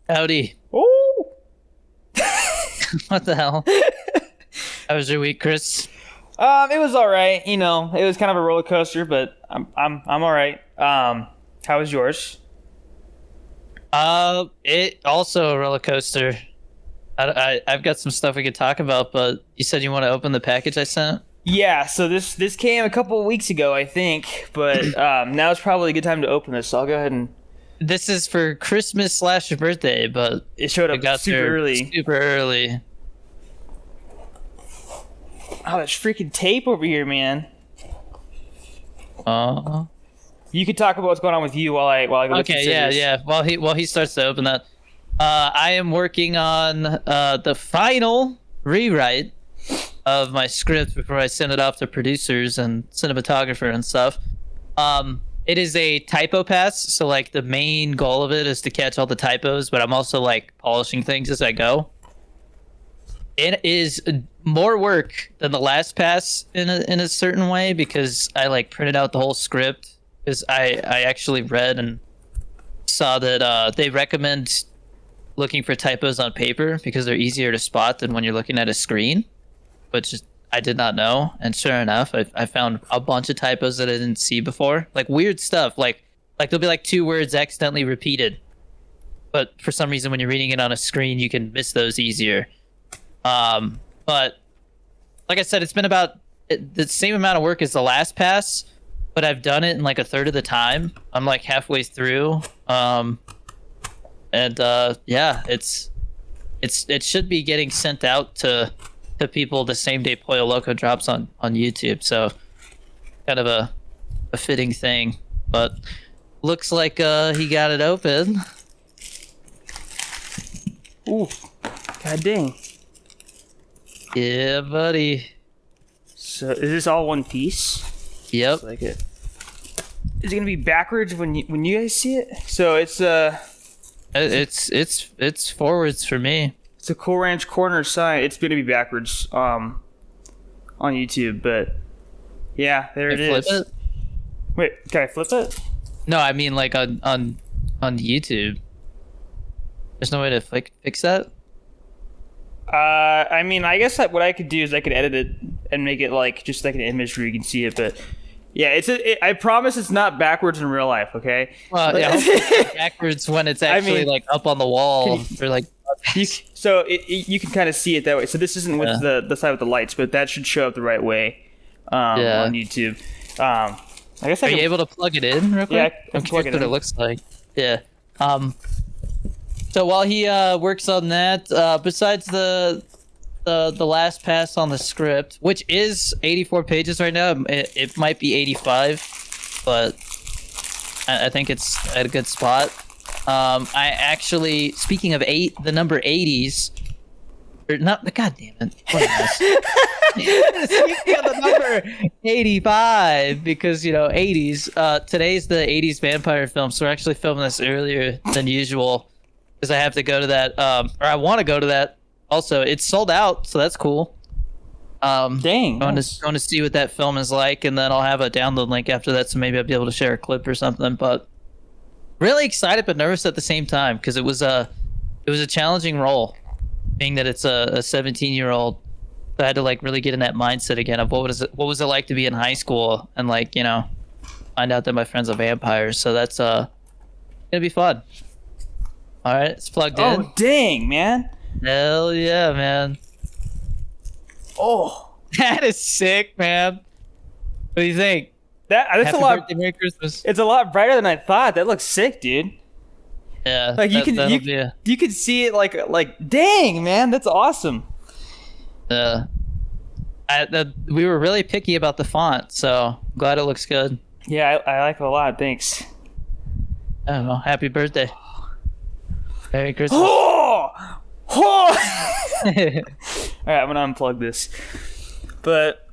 Howdy. Oh, What the hell? How was your week, Chris? it was all right. You know, it was kind of a roller coaster, but I'm all right. How was yours? It also a roller coaster. I've got some stuff we could talk about, but you said you want to open the package I sent? Yeah, so this came a couple of weeks ago, I think, but now it's probably a good time to open this. So I'll go ahead and This is for Christmas slash your birthday, but it showed it up got super there early. super early. Oh, there's freaking tape over here, man. Oh. You could talk about what's going on with you while I go get some Okay, yeah, scissors. yeah. While he starts to open that, I am working on the final rewrite of my script before I send it off to producers and cinematographer and stuff. It is a typo pass, so like the main goal of it is to catch all the typos, but I'm also like polishing things as I go. It is more work than the last pass in a certain way because I like printed out the whole script because I actually read and saw that they recommend looking for typos on paper because they're easier to spot than when you're looking at a screen, which I did not know. And sure enough, I found a bunch of typos that I didn't see before, like weird stuff, like there'll be like two words accidentally repeated, but for some reason when you're reading it on a screen, you can miss those easier. But like I said, it's been about the same amount of work as the last pass, but I've done it in like a third of the time. I'm like halfway through. Yeah, it should be getting sent out to people the same day Pollo Loco drops on YouTube. So kind of a fitting thing, but looks like he got it open. Ooh, god dang. Yeah, buddy. So is this all one piece? Yep. Like it. Is it gonna be backwards when you guys see it? So It's forwards for me. it's a Cool Ranch corner sign. It's gonna be backwards on YouTube, but yeah, there it Can I is. flip it? Wait, can I flip it? No, I mean like on YouTube. There's no way to fix that. I mean, I guess what I could do is I could edit it and make it like just like an image where you can see it, but yeah, I promise it's not backwards in real life, okay? Well, yeah, hopefully it's backwards when it's actually like up on the wall or like. So you can kind of see it that way. So this isn't with the side with the lights, but that should show up the right way on YouTube. I guess Are you able to plug it in real quick? Yeah, I'm curious what it looks like. Yeah. So while he works on that, besides the last pass on the script, which is 84 pages right now, it might be 85, but I think it's at a good spot. I actually, speaking of the number 80s, or not, god damn it. What is this? Speaking of the number 85, because, 80s, today's the 80s vampire film, so we're actually filming this earlier than usual, because I have to go to that, or I want to go to that. Also, it's sold out, so that's cool. Dang. I want to see what that film is like, and then I'll have a download link after that, so maybe I'll be able to share a clip or something. But really excited but nervous at the same time because it was a challenging role, being that it's a 17-year-old. So I had to like really get in that mindset again of what was it like to be in high school and like find out that my friend's a vampire. So that's gonna be fun. All right, it's plugged in. Oh dang, man. Hell yeah, man. Oh, That is sick, man. What do you think? that's Happy a lot. birthday, Merry Christmas. It's a lot brighter than I thought. That looks sick, dude. Yeah, Like that'll be you could see it like dang, man, that's awesome. We were really picky about the font, so glad it looks good. Yeah, I like it a lot. Thanks. I don't know. Happy birthday. Merry Christmas. Oh! Oh! All right, I'm gonna unplug this. But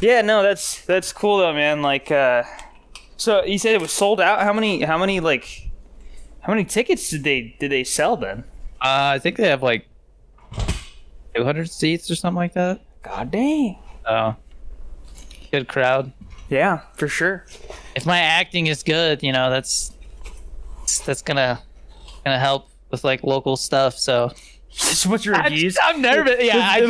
yeah, no, that's cool though, man. Like, so you said it was sold out. How many tickets did they sell then? I think they have like 200 seats or something like that. God dang. Oh, good crowd. Yeah, for sure. If my acting is good, that's gonna gonna help with like local stuff. So So what's your reviews? I'm nervous. Yeah, I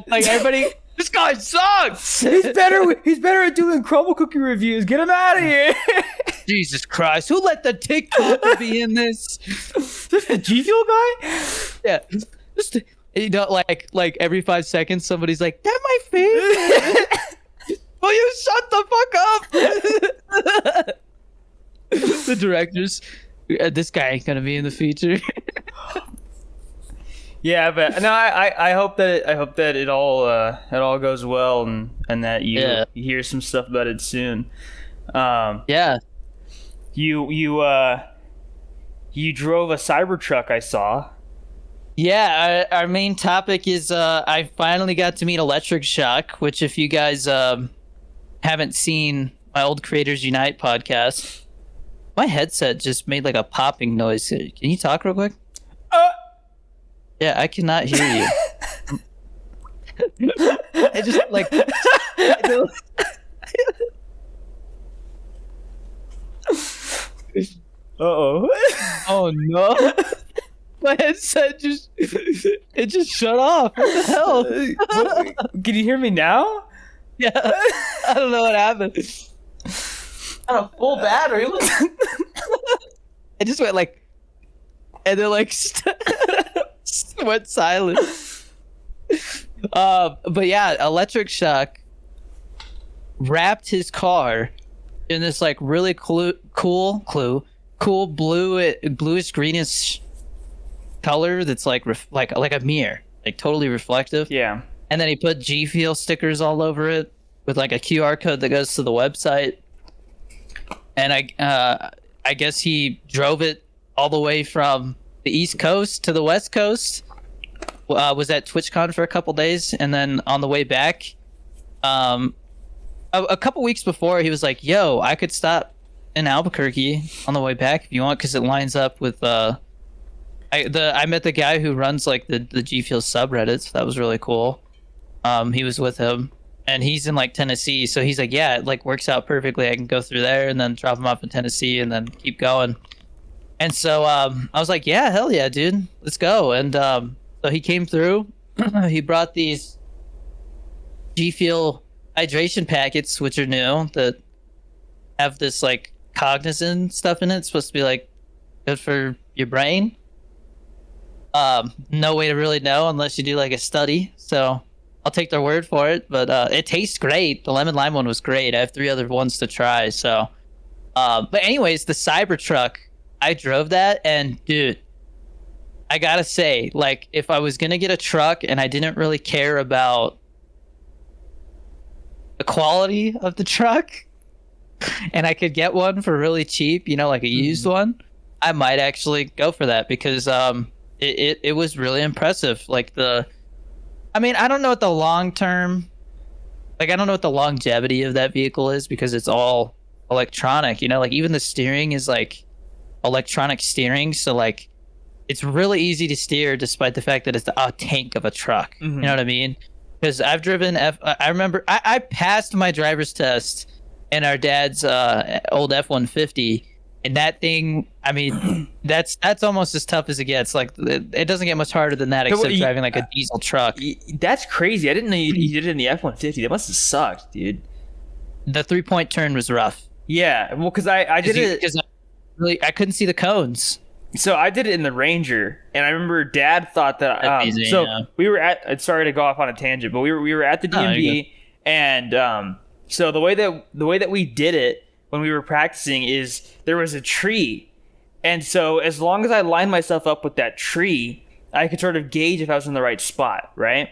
like everybody. This guy sucks. He's better at doing crumble cookie reviews. Get him out of here. Jesus Christ! Who let the TikToker be in this? This the G Fuel guy? Yeah, you know, like every 5 seconds, somebody's like, "That's my favorite." Will you shut the fuck up? The directors. This guy ain't gonna be in the feature. Yeah, but no, I hope that it all goes well and that you hear some stuff about it soon. Yeah. You drove a Cybertruck, I saw. Yeah, our main topic is I finally got to meet Electric Shock, which if you guys haven't seen my old Creators Unite podcast, my headset just made like a popping noise. Can you talk real quick? Yeah, I cannot hear you. I just like. Uh-oh. Oh no! My headset just shut off. What the hell? Can you hear me now? Yeah, I don't know what happened. On a full battery. I just went like, and then like went silent. But yeah, Electric Shock wrapped his car in this like really cool bluish greenish color that's like like a mirror, like totally reflective. Yeah. And then he put GFUEL stickers all over it with like a QR code that goes to the website. And I guess he drove it all the way from the East Coast to the West Coast. Was at TwitchCon for a couple days, and then on the way back, a couple weeks before, he was like, "Yo, I could stop in Albuquerque on the way back if you want, because it lines up with I met the guy who runs like the G Fuel subreddit, so that was really cool. He was with him, and he's in like Tennessee, so he's like, yeah, it like works out perfectly. I can go through there and then drop him off in Tennessee and then keep going. And so I was like, yeah, hell yeah, dude, let's go. And so he came through. He brought these G Fuel hydration packets, which are new, that have this like cognizant stuff in it. It's supposed to be like good for your brain. No way to really know unless you do like a study. So I'll take their word for it. But it tastes great. The lemon lime one was great. I have 3 other ones to try. So, but anyways, the Cybertruck, I drove that, and dude, I gotta say, like, if I was gonna get a truck and I didn't really care about the quality of the truck, and I could get one for really cheap, you know, like a used one, I might actually go for that, because it was really impressive. Like I mean, I don't know what the I don't know what the longevity of that vehicle is, because it's all electronic, you know, like even the steering is like electronic steering, so like it's really easy to steer despite the fact that it's a tank of a truck. You know what I mean? Because I've driven I remember I passed my driver's test in our dad's old F-150, and that thing, I mean, that's almost as tough as it gets. Like it doesn't get much harder than that, except driving like a diesel truck. That's crazy. I didn't know you did it in the F-150. That must have sucked, dude. The 3-point turn was rough. Yeah, well, because I did it because I couldn't see the cones. So I did it in the Ranger, and I remember Dad thought that. Amazing, so yeah. we were at. Sorry to go off on a tangent, but we were at the DMV, and so the way that we did it when we were practicing is there was a tree, and so as long as I lined myself up with that tree, I could sort of gauge if I was in the right spot, right?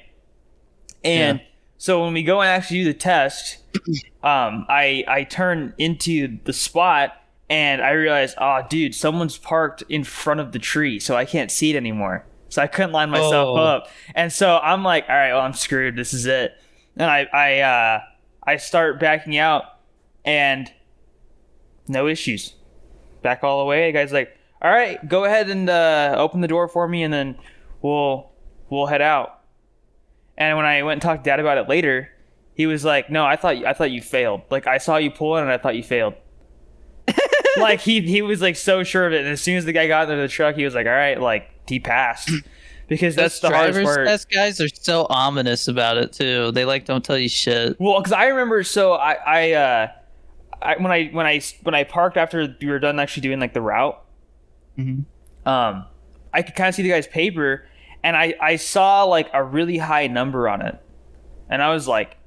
And so when we go and actually do the test, I turn into the spot. And I realized, oh, dude, someone's parked in front of the tree, so I can't see it anymore. So I couldn't line myself up. And so I'm like, all right, well, I'm screwed. This is it. And I start backing out, and no issues. Back all the way. The guy's like, all right, go ahead and open the door for me, and then we'll head out. And when I went and talked to Dad about it later, he was like, no, I thought you failed. Like, I saw you pull in, and I thought you failed. Like he was like so sure of it, and as soon as the guy got into the truck, he was like, all right, like he passed. Because that's the hardest part. Driver's test guys are so ominous about it too. They like don't tell you shit. Well, because I remember, so when I parked after we were done actually doing like the route, I could kind of see the guy's paper, and I saw like a really high number on it, and I was like,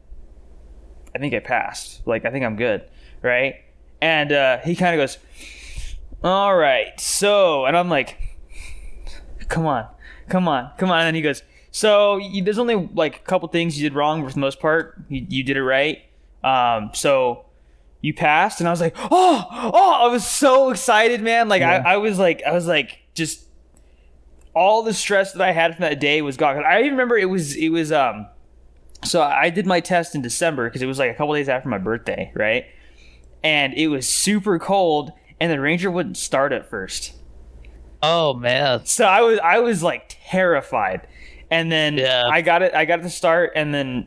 I think I passed. Like I think I'm good, right? And he kind of goes, all right, so, and I'm like, come on. And then he goes, so there's only like a couple things you did wrong, but for the most part, you did it right. So you passed, and I was like, oh, I was so excited, man. Like yeah. I was like, just all the stress that I had from that day was gone. I even remember it was so I did my test in December because it was like a couple days after my birthday, right? And it was super cold, and the Ranger wouldn't start at first. Oh man! So I was like terrified, and then I got it to start, and then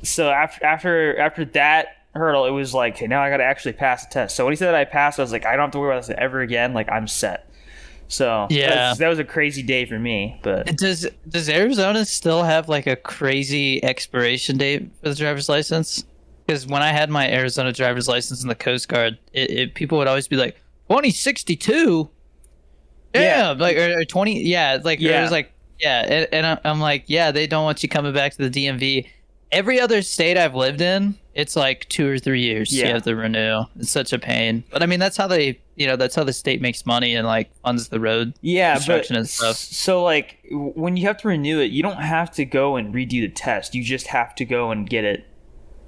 so after that hurdle, it was like, okay, now I got to actually pass the test. So when he said that I passed, I was like, I don't have to worry about this ever again. Like I'm set. So that was a crazy day for me. But does Arizona still have like a crazy expiration date for the driver's license? Because when I had my Arizona driver's license in the Coast Guard, people would always be like 2062. Yeah, like or 20. Yeah, like it was like and I'm like, yeah, they don't want you coming back to the DMV. Every other state I've lived in, it's like 2 or 3 years you have to renew. It's such a pain. But I mean, that's how that's how the state makes money and like funds the road construction and stuff. So like when you have to renew it, you don't have to go and redo the test. You just have to go and get it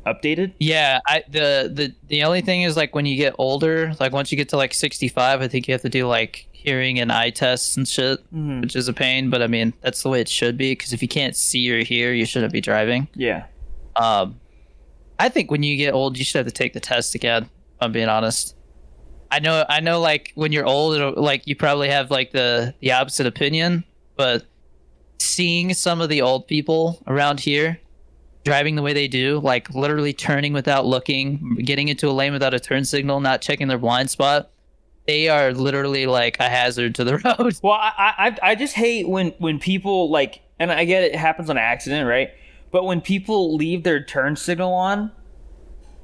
updated. Yeah, the only thing is like when you get older, like once you get to like 65, I think you have to do like hearing and eye tests and shit, which is a pain. But I mean, that's the way it should be, because if you can't see or hear, you shouldn't be driving. Yeah. I think when you get old, you should have to take the test again. If I'm being honest. I know. Like when you're old, like you probably have like the opposite opinion, but seeing some of the old people around here driving the way they do, like literally turning without looking, getting into a lane without a turn signal, not checking their blind spot, they are literally like a hazard to the road. Well, I just hate when people like, and I get it happens on accident, right? But when people leave their turn signal on,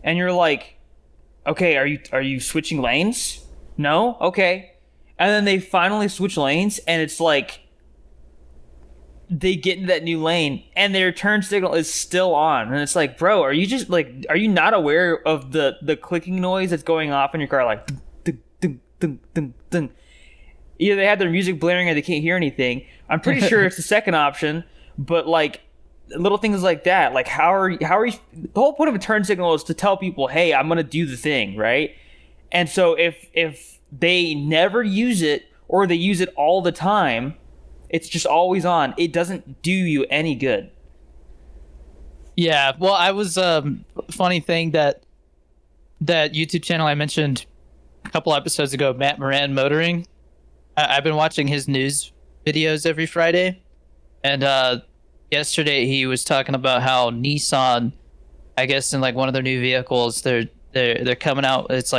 and you're like, okay, are you switching lanes? No? Okay. And then they finally switch lanes, and it's like they get into that new lane and their turn signal is still on, and it's like, bro, are you not aware of the clicking noise that's going off in your car? Like dun, dun, dun, dun, dun. Either they have their music blaring or they can't hear anything. I'm pretty sure it's the second option, but like little things like that, like how are you, the whole point of a turn signal is to tell people, hey, I'm gonna do the thing, right? And so if they never use it, or they use it all the time, it's just always on, it doesn't do you any good. Yeah, well, I was funny thing that YouTube channel I mentioned a couple episodes ago, Matt Moran Motoring. I've been watching his news videos every Friday, and yesterday he was talking about how Nissan, I guess in like one of their new vehicles, they're coming out. It's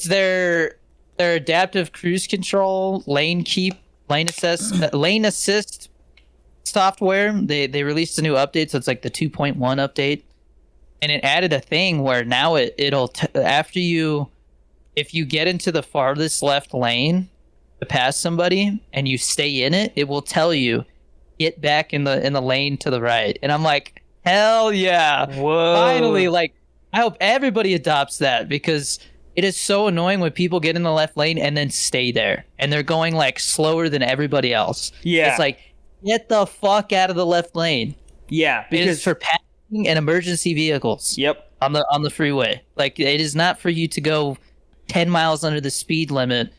their adaptive cruise control, lane assist software. They released a new update, so it's like the 2.1 update, and it added a thing where now it'll if you get into the farthest left lane to pass somebody and you stay in it, it will tell you get back in the lane to the right. And I'm like, hell yeah. Whoa. Finally, like I hope everybody adopts that, because it is so annoying when people get in the left lane and then stay there and they're going like slower than everybody else. Yeah. It's like, get the fuck out of the left lane. Yeah, because it is for passing and emergency vehicles. Yep. On the freeway. Like it is not for you to go 10 miles under the speed limit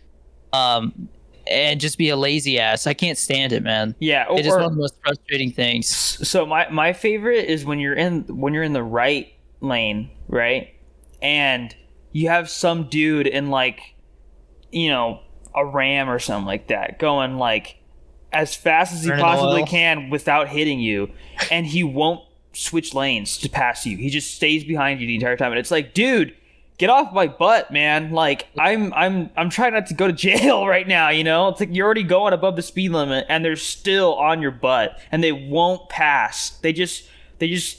and just be a lazy ass. I can't stand it, man. Yeah, it is one of the most frustrating things. So my favorite is when you're in the right lane, right? And you have some dude in like, a Ram or something like that going like as fast as he possibly can without hitting you, and he won't switch lanes to pass you. He just stays behind you the entire time. And it's like, dude, get off my butt, man. Like I'm trying not to go to jail right now, you know? It's like you're already going above the speed limit and they're still on your butt and they won't pass. They just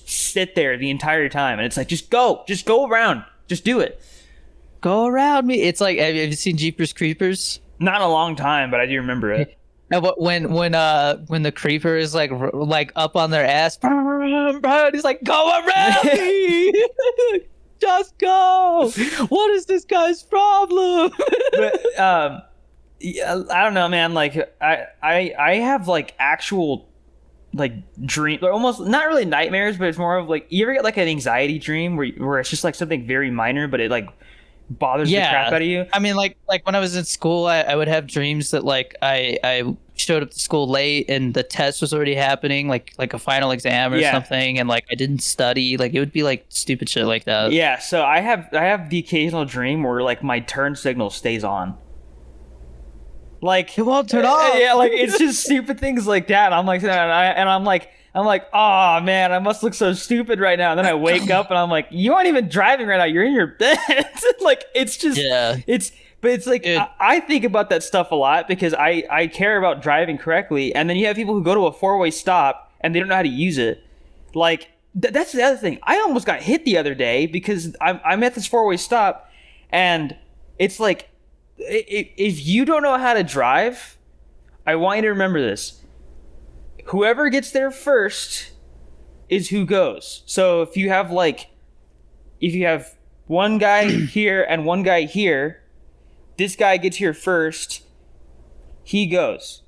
sit there the entire time and it's like just go around. Just do it. Go around me. It's like, have you seen Jeepers Creepers? Not in a long time, but I do remember it. No, but when the creeper is like up on their ass, he's like, go around me. Just go. What is this guy's problem? But yeah, I don't know, man. Like I have like actual like dream, almost not really nightmares, but it's more of like, you ever get like an anxiety dream where it's just like something very minor, but it like bothers the crap out of you? I mean, like when I was in school, I would have dreams that like I showed up to school late and the test was already happening, like a final exam or something, and like I didn't study. Like it would be like stupid shit like that. Yeah, so I have the occasional dream where like my turn signal stays on. Like it won't turn off. Yeah, like it's just stupid things like that. I'm like, I'm like, oh man, I must look so stupid right now. And then I wake up and I'm like, you aren't even driving right now. You're in your bed. Like it's just, but it's like, I think about that stuff a lot because I care about driving correctly. And then you have people who go to a 4-way stop and they don't know how to use it. Like that's the other thing. I almost got hit the other day because I'm at this 4-way stop and it's like, if you don't know how to drive, I want you to remember this. Whoever gets there first is who goes. So if you have one guy here and one guy here, this guy gets here first, he goes.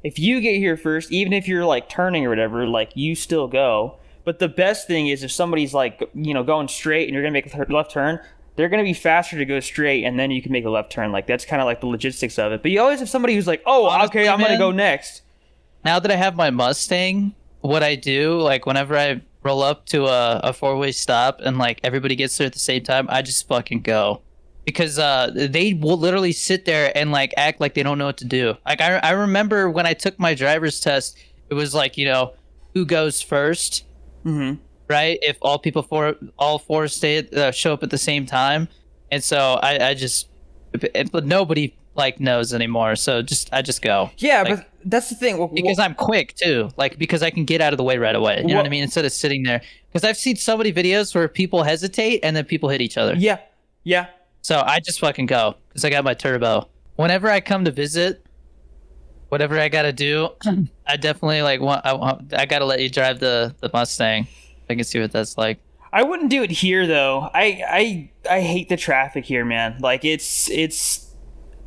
If you get here first, even if you're like turning or whatever, like you still go. But the best thing is if somebody's like, you know, going straight and you're going to make a left turn, they're going to be faster to go straight and then you can make a left turn. Like that's kind of like the logistics of it. But you always have somebody who's like, oh, honestly, okay, I'm going to go next. Now that I have my Mustang, what I do, like whenever I roll up to a 4-way stop and like everybody gets there at the same time, I just fucking go. Because they will literally sit there and like act like they don't know what to do. Like I remember when I took my driver's test, it was like, you know, who goes first, right? If all four show up at the same time, and so I just, but nobody like knows anymore. So I just go. Yeah, like, but that's the thing. Because I'm quick too, like because I can get out of the way right away. You know what I mean? Instead of sitting there, because I've seen so many videos where people hesitate and then people hit each other. Yeah. So I just fucking go because I got my turbo. Whenever I come to visit, whatever I gotta do, I definitely like I gotta let you drive the Mustang. I can see what that's like. I wouldn't do it here though. I hate the traffic here, man. Like it's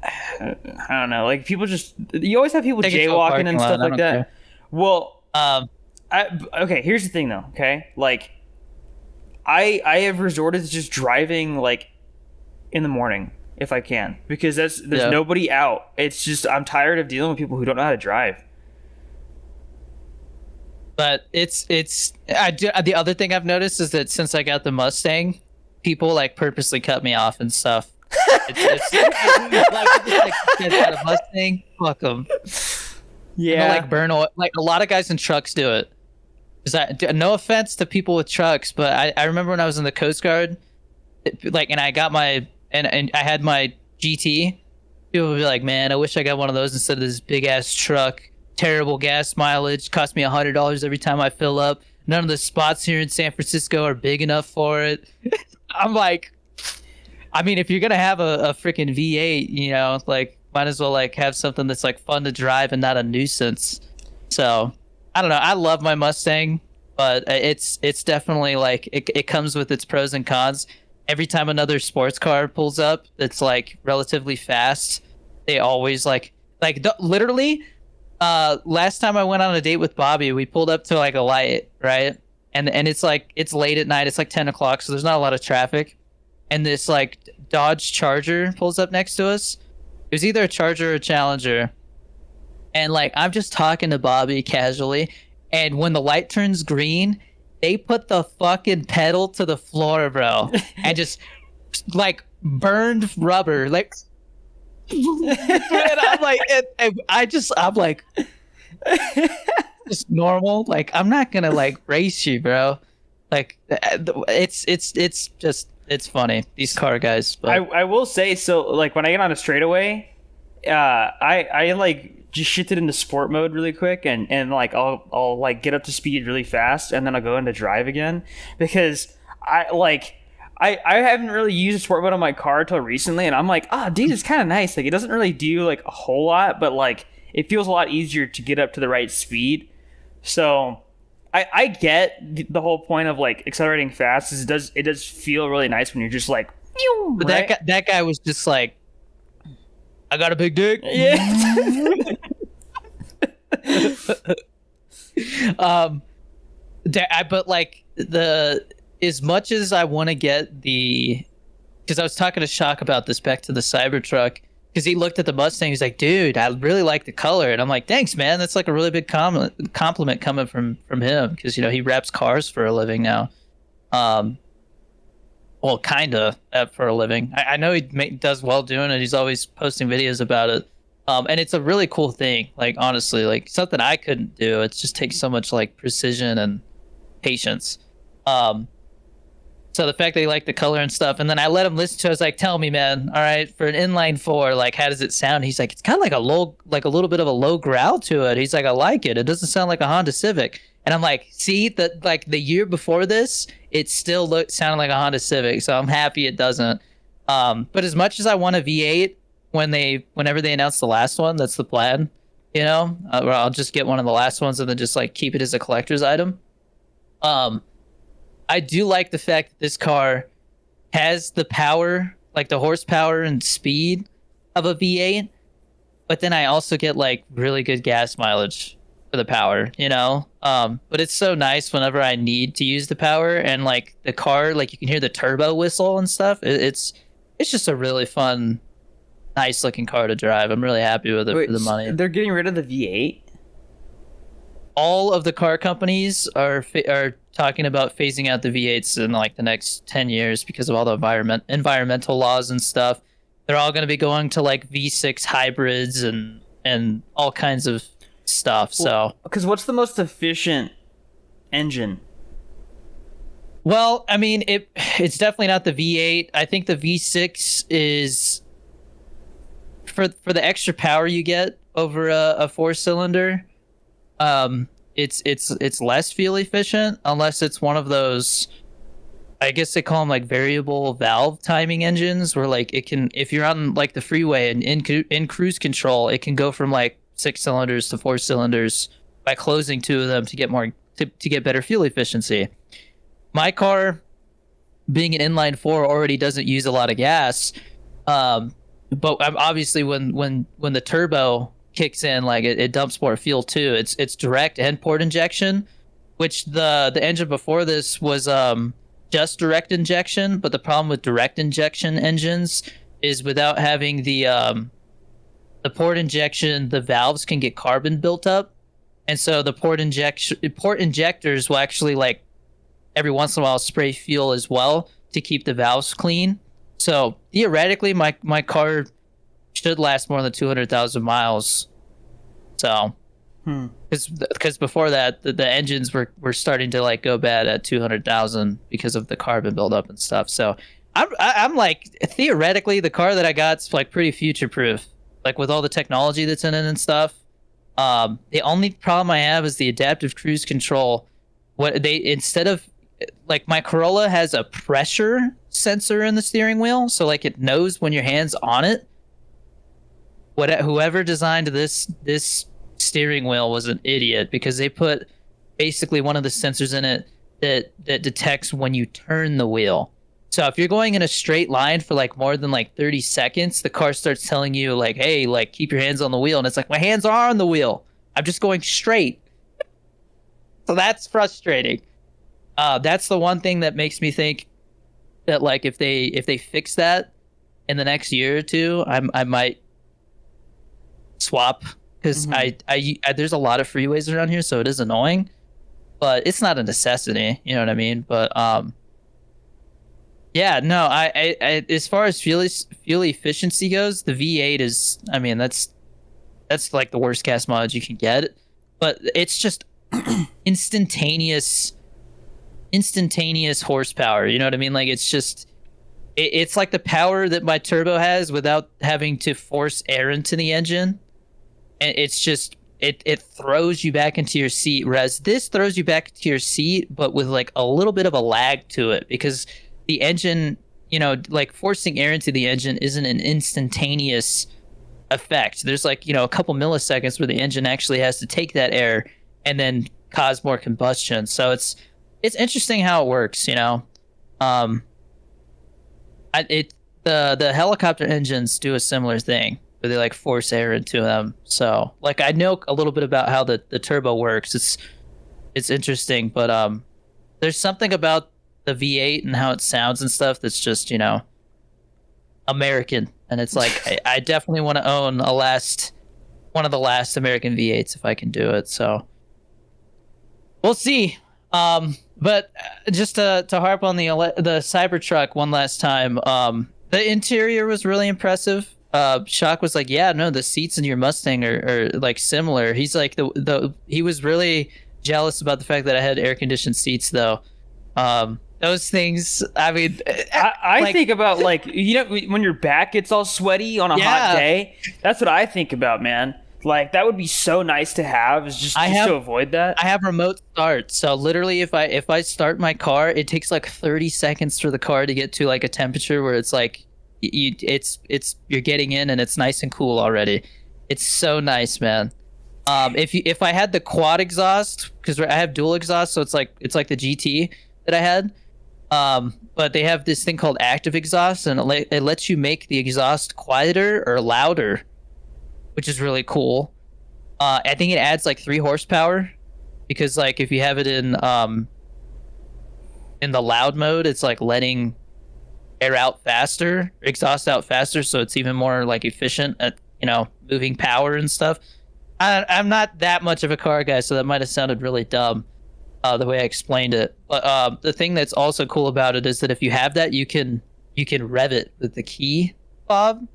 I don't know. Like people you always have people jaywalking and stuff like that. Care. Well, okay. Here's the thing though. Okay, like I have resorted to just driving like in the morning if I can, because there's nobody out. It's just I'm tired of dealing with people who don't know how to drive. But the other thing I've noticed is that since I got the Mustang, people like purposely cut me off and stuff. It's like got a Mustang, fuck them. Yeah, like burn oil. Like a lot of guys in trucks do it. No offense to people with trucks, but I remember when I was in the Coast Guard, and I got and I had my GT. People would be like, "Man, I wish I got one of those instead of this big ass truck. Terrible gas mileage. Cost me $100 every time I fill up. None of the spots here in San Francisco are big enough for it." I'm like, I mean, if you're gonna have a freaking V8, you know, like might as well like have something that's like fun to drive and not a nuisance. So I don't know. I love my Mustang, but it's definitely like it comes with its pros and cons. Every time another sports car pulls up that's like relatively fast, they always literally. Last time I went on a date with Bobby, we pulled up to like a light, right? And it's like it's late at night. It's like 10 o'clock, so there's not a lot of traffic. And this like Dodge Charger pulls up next to us. It was either a Charger or a Challenger. And like I'm just talking to Bobby casually, and when the light turns green, they put the fucking pedal to the floor, bro, and just like burned rubber, like. And I'm like, I'm like, just normal. Like I'm not gonna like race you, bro. Like it's just It's funny, these car guys. I, But I will say, so like when I get on a straightaway, I like just shift it into sport mode really quick, and like I'll like get up to speed really fast, and then I'll go into drive again, because I haven't really used sport mode on my car until recently, and I'm like, oh, dude, it's kind of nice. Like, it doesn't really do like a whole lot, but like it feels a lot easier to get up to the right speed. So I get the whole point of like accelerating fast. Is it does feel really nice when you're just like, pew, but right? that guy was just like, I got a big dick. Yeah. But like the as much as I want to get the, because I was talking to Shock about this back to the Cybertruck, because he looked at the Mustang, he's like, dude, I really like the color, and I'm like, thanks, man. That's like a really big compliment coming from him, because he wraps cars for a living now. Well, kinda for a living. I know he does well doing it. He's always posting videos about it. And it's a really cool thing. Like, honestly, like something I couldn't do. It just takes so much like precision and patience. So the fact that he liked the color and stuff, and then I let him listen to it, I was like, tell me, man, all right, for an inline four, like, how does it sound? He's like, it's kind of like a little bit of a low growl to it. He's like, I like it. It doesn't sound like a Honda Civic. And I'm like, see, that like the year before this, it still sounded like a Honda Civic. So I'm happy it doesn't. But as much as I want a V8, whenever they announce the last one, that's the plan, where I'll just get one of the last ones and then just like keep it as a collector's item. I do like the fact that this car has the power, like the horsepower and speed of a V8, but then I also get like really good gas mileage for the power, but it's so nice whenever I need to use the power, and like the car, like you can hear the turbo whistle and stuff. It's just a really fun, nice looking car to drive. I'm really happy with it. Wait, for the money. they're getting rid of the V8? All of the car companies are talking about phasing out the V8s in like the next 10 years because of all the environmental laws and stuff. They're all going to be going to like V6 hybrids and all kinds of stuff. So, because what's the most efficient engine? well, I mean, it's definitely not the V8. I think the V6 is for the extra power you get over a four-cylinder. It's less fuel efficient unless it's one of those, I guess they call them like variable valve timing engines, where like it can, if you're on like the freeway and in cruise control, it can go from like 6 cylinders to 4 cylinders by closing 2 of them to get to get better fuel efficiency. My car, being an inline 4, already doesn't use a lot of gas, but obviously when the turbo kicks in, like it dumps more fuel too. It's direct and port injection, which the engine before this was just direct injection. But the problem with direct injection engines is without having the port injection, the valves can get carbon built up, and so the port injectors will actually like every once in a while spray fuel as well to keep the valves clean. So theoretically, my car should last more than 200,000 miles. So, because before that, the engines were starting to like go bad at 200,000 because of the carbon buildup and stuff. So, I'm like, theoretically, the car that I got's like pretty future proof, like with all the technology that's in it and stuff. The only problem I have is the adaptive cruise control. Instead of like, my Corolla has a pressure sensor in the steering wheel, so like it knows when your hand's on it. Whoever designed this steering wheel was an idiot, because they put basically one of the sensors in it that detects when you turn the wheel. So if you're going in a straight line for like more than like 30 seconds, the car starts telling you like, hey, like keep your hands on the wheel, and it's like, my hands are on the wheel, I'm just going straight. So that's frustrating. That's the one thing that makes me think that like if they fix that in the next year or two, I might swap, because I there's a lot of freeways around here, so it is annoying, but it's not a necessity, you know what I mean? But yeah, no, I as far as fuel efficiency goes, the V8 is, I mean, that's like the worst gas mileage you can get, but it's just instantaneous horsepower, you know what I mean? Like, it's just, it's like the power that my turbo has without having to force air into the engine, and it's just it throws you back into your seat, whereas this throws you back into your seat but with like a little bit of a lag to it, because the engine, like forcing air into the engine isn't an instantaneous effect. There's like, a couple milliseconds where the engine actually has to take that air and then cause more combustion. So it's interesting how it works. The helicopter engines do a similar thing where they like force air into them. So like I know a little bit about how the turbo works. It's interesting, but there's something about the V8 and how it sounds and stuff that's just, American. And it's like I definitely want to own one of the last American V8s if I can do it. So we'll see. But just to harp on the Cybertruck one last time, the interior was really impressive. Shock was like, yeah, no, the seats in your Mustang are like similar. He's like he was really jealous about the fact that I had air conditioned seats though. Those things, I mean, I like, think about like, when your back gets all sweaty on a hot day, that's what I think about, man. Like that would be so nice to have, is just to avoid that. I have remote start, so literally if I start my car, it takes like 30 seconds for the car to get to like a temperature where it's like you're getting in and it's nice and cool already. It's so nice, man. If I had the quad exhaust, because I have dual exhaust, so it's like the GT that I had. But they have this thing called active exhaust, and it lets you make the exhaust quieter or louder, which is really cool. I think it adds like 3 horsepower, because like if you have it in the loud mode, it's like letting air out faster, exhaust out faster, so it's even more like efficient at moving power and stuff. I'm not that much of a car guy, so that might have sounded really dumb the way I explained it. But the thing that's also cool about it is that if you have that, you can rev it with the key fob.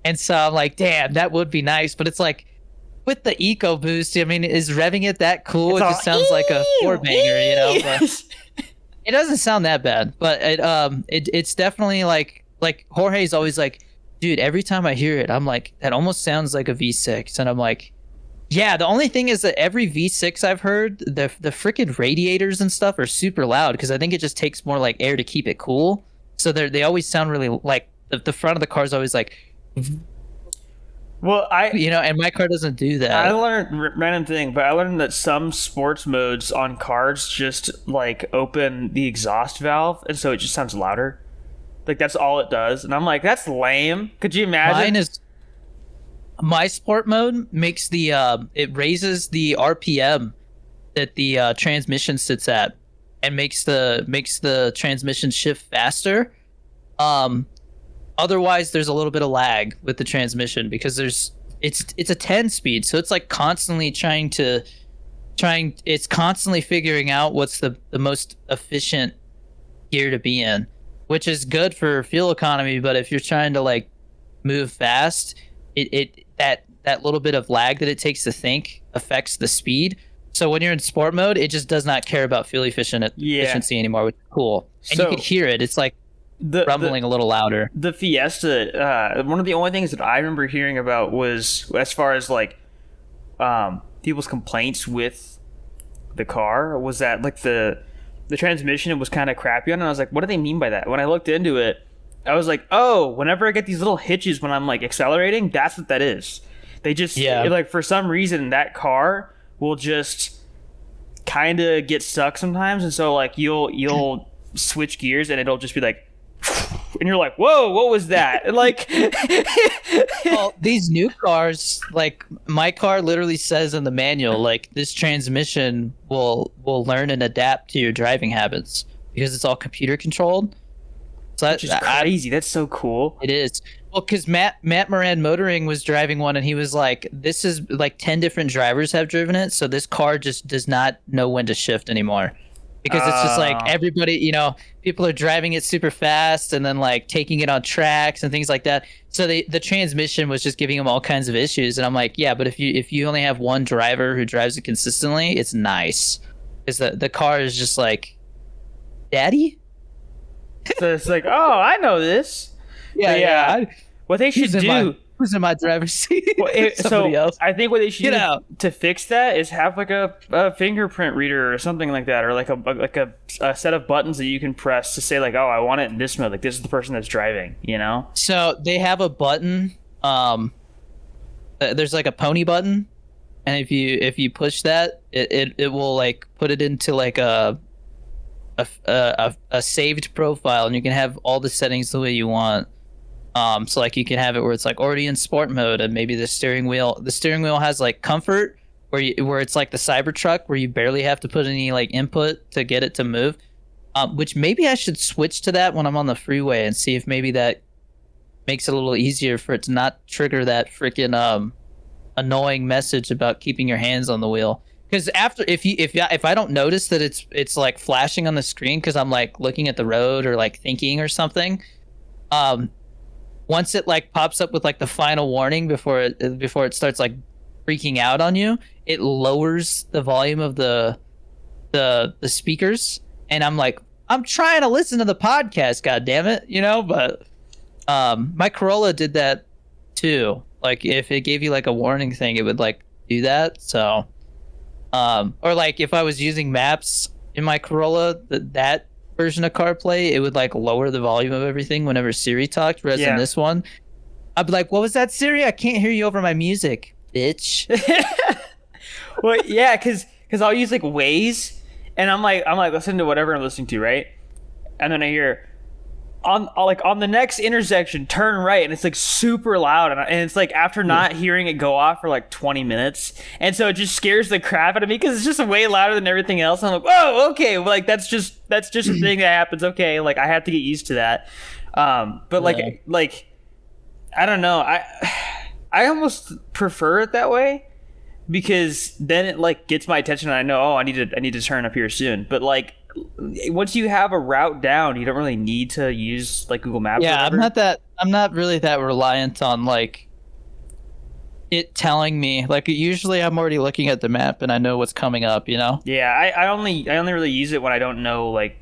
And so I'm like, damn, that would be nice. But it's like, with the eco boost, I mean, is revving it that cool? It just sounds like a 4-banger, But it doesn't sound that bad. But it's definitely like Jorge's always like, dude, every time I hear it, I'm like, that almost sounds like a V6. And I'm like, yeah, the only thing is that every V6 I've heard, the freaking radiators and stuff are super loud, because I think it just takes more like air to keep it cool. So they always sound really like the front of the car is always like. Well, and my car doesn't do that. I learned random thing, but I learned that some sports modes on cars just like open the exhaust valve, and so it just sounds louder. Like that's all it does, and I'm like, that's lame. Could you imagine? My sport mode makes it raises the RPM that the transmission sits at, and makes the transmission shift faster. Otherwise, there's a little bit of lag with the transmission, because it's a 10 speed, so it's like constantly it's constantly figuring out what's the most efficient gear to be in, which is good for fuel economy. But if you're trying to like move fast, that little bit of lag that it takes to think affects the speed. So when you're in sport mode, it just does not care about fuel efficiency anymore, which is cool. And you can hear it. It's like rumbling a little louder. The Fiesta, one of the only things that I remember hearing about was, as far as like people's complaints with the car, was that like the transmission was kind of crappy on it. And I was like, what do they mean by that? When I looked into it, I was like, oh, whenever I get these little hitches when I'm like accelerating, that's what that is. They just like, for some reason, that car will just kind of get stuck sometimes, and so like you'll switch gears and it'll just be like, and you're like, whoa, what was that? And like, well, these new cars, like my car literally says in the manual, like this transmission will learn and adapt to your driving habits, because it's all computer controlled. So which is crazy. That's so cool. It is. Well, because Matt Moran Motoring was driving one, and he was like, this is like 10 different drivers have driven it, so this car just does not know when to shift anymore. Because it's just like everybody, people are driving it super fast and then like taking it on tracks and things like that. So the transmission was just giving them all kinds of issues. And I'm like, yeah, but if you only have one driver who drives it consistently, it's nice. Because the car is just like, Daddy? So it's like, oh, I know this. Yeah, But yeah. what they should do. Who's in my driver's seat? Well, Somebody else. I think what they should Get do out. to fix that is have like a fingerprint reader or something like that, or like a set of buttons that you can press to say like, oh, I want it in this mode. Like this is the person that's driving. You know? So they have a button. There's like a pony button, and if you push that, it will like put it into like a saved profile, and you can have all the settings the way you want. So like you can have it where it's like already in sport mode, and maybe the steering wheel has like comfort where it's like the Cybertruck where you barely have to put any like input to get it to move. Which maybe I should switch to that when I'm on the freeway and see if maybe that makes it a little easier for it to not trigger that freaking annoying message about keeping your hands on the wheel. Because if I don't notice that it's like flashing on the screen because I'm like looking at the road or like thinking or something, once it like pops up with like the final warning before it starts like freaking out on you, it lowers the volume of the speakers, and I'm like, I'm trying to listen to the podcast, god damn it, you know. But my Corolla did that too. Like if it gave you like a warning thing, it would like do that. So or like if I was using maps in my Corolla, that version of CarPlay, it would like lower the volume of everything whenever Siri talked. Whereas in this one, I'd be like, "What was that, Siri? I can't hear you over my music, bitch." Well, yeah, because I'll use like Waze, and I'm like listening to whatever I'm listening to, right? And then I hear on the next intersection, turn right, and it's like super loud, and it's like after not hearing it go off for like 20 minutes, and so it just scares the crap out of me because it's just way louder than everything else. And I'm like, whoa, okay, well, like that's just a thing that happens. Okay, like I have to get used to that. But like I don't know, I almost prefer it that way because then it like gets my attention, and I know, oh, I need to turn up here soon. But like, once you have a route down, you don't really need to use like Google Maps. Yeah, I'm not really that reliant on like it telling me. Like usually I'm already looking at the map and I know what's coming up, you know? Yeah, I only really use it when I don't know, like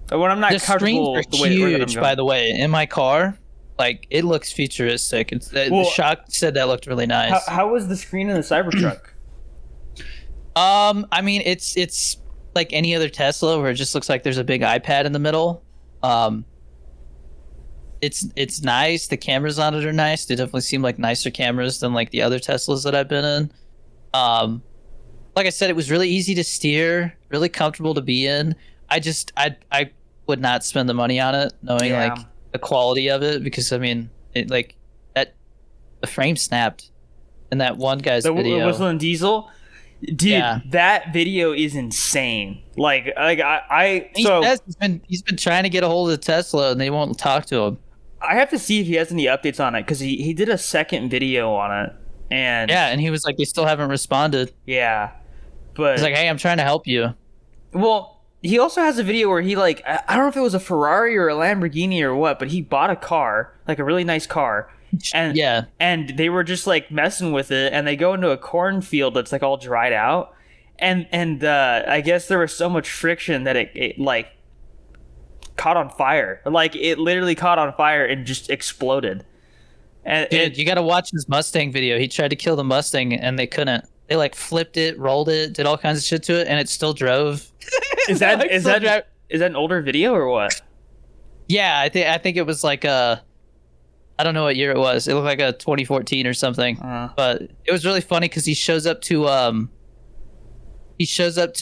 when I'm not the comfortable screens with are the way that I'm huge, going. by the way, in my car. Like it looks futuristic. The Shock said that looked really nice. How was the screen in the Cybertruck? I mean it's like any other Tesla where it just looks like there's a big iPad in the middle. It's nice. The cameras on it are nice. They definitely seem like nicer cameras than like the other Teslas that I've been in. Like I said, it was really easy to steer, really comfortable to be in. I would not spend the money on it, knowing like the quality of it, because I mean, it like that the frame snapped in that one guy's video. The whistling diesel. Dude, that video is insane. He's been trying to get a hold of Tesla and they won't talk to him. I have to see if he has any updates on it, because he did a second video on it, and he was like, they still haven't responded. Yeah, but he's like, hey, I'm trying to help you. Well, he also has a video where he like, I don't know if it was a Ferrari or a Lamborghini or what, but he bought a car, like a really nice car. And they were just like messing with it, and they go into a cornfield that's like all dried out, and I guess there was so much friction that it like caught on fire. Like it literally caught on fire and just exploded. And dude, you got to watch this Mustang video. He tried to kill the Mustang and they couldn't. They like flipped it, rolled it, did all kinds of shit to it, and it still drove. Is that like, is that an older video or what? Yeah, I think it was like I don't know what year it was. It looked like a 2014 or something. But it was really funny because he shows up to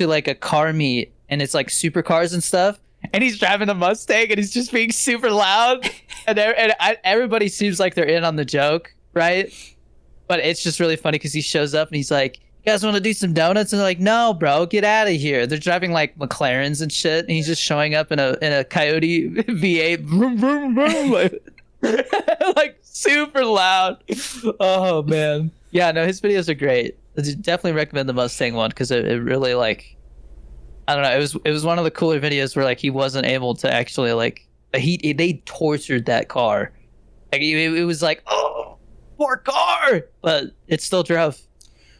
like a car meet, and it's like supercars and stuff, and he's driving a Mustang and he's just being super loud, and everybody seems like they're in on the joke, right? But it's just really funny because he shows up and he's like, "You guys want to do some donuts?" And they're like, "No, bro, get out of here." They're driving like McLarens and shit, and he's just showing up in a Coyote V8, vroom, vroom, vroom, like super loud. Oh man, yeah, no, his videos are great. I definitely recommend the Mustang one because it really like, I don't know, it was one of the cooler videos where like he wasn't able to actually like they tortured that car. Like it was like, oh, poor car, but it still drove.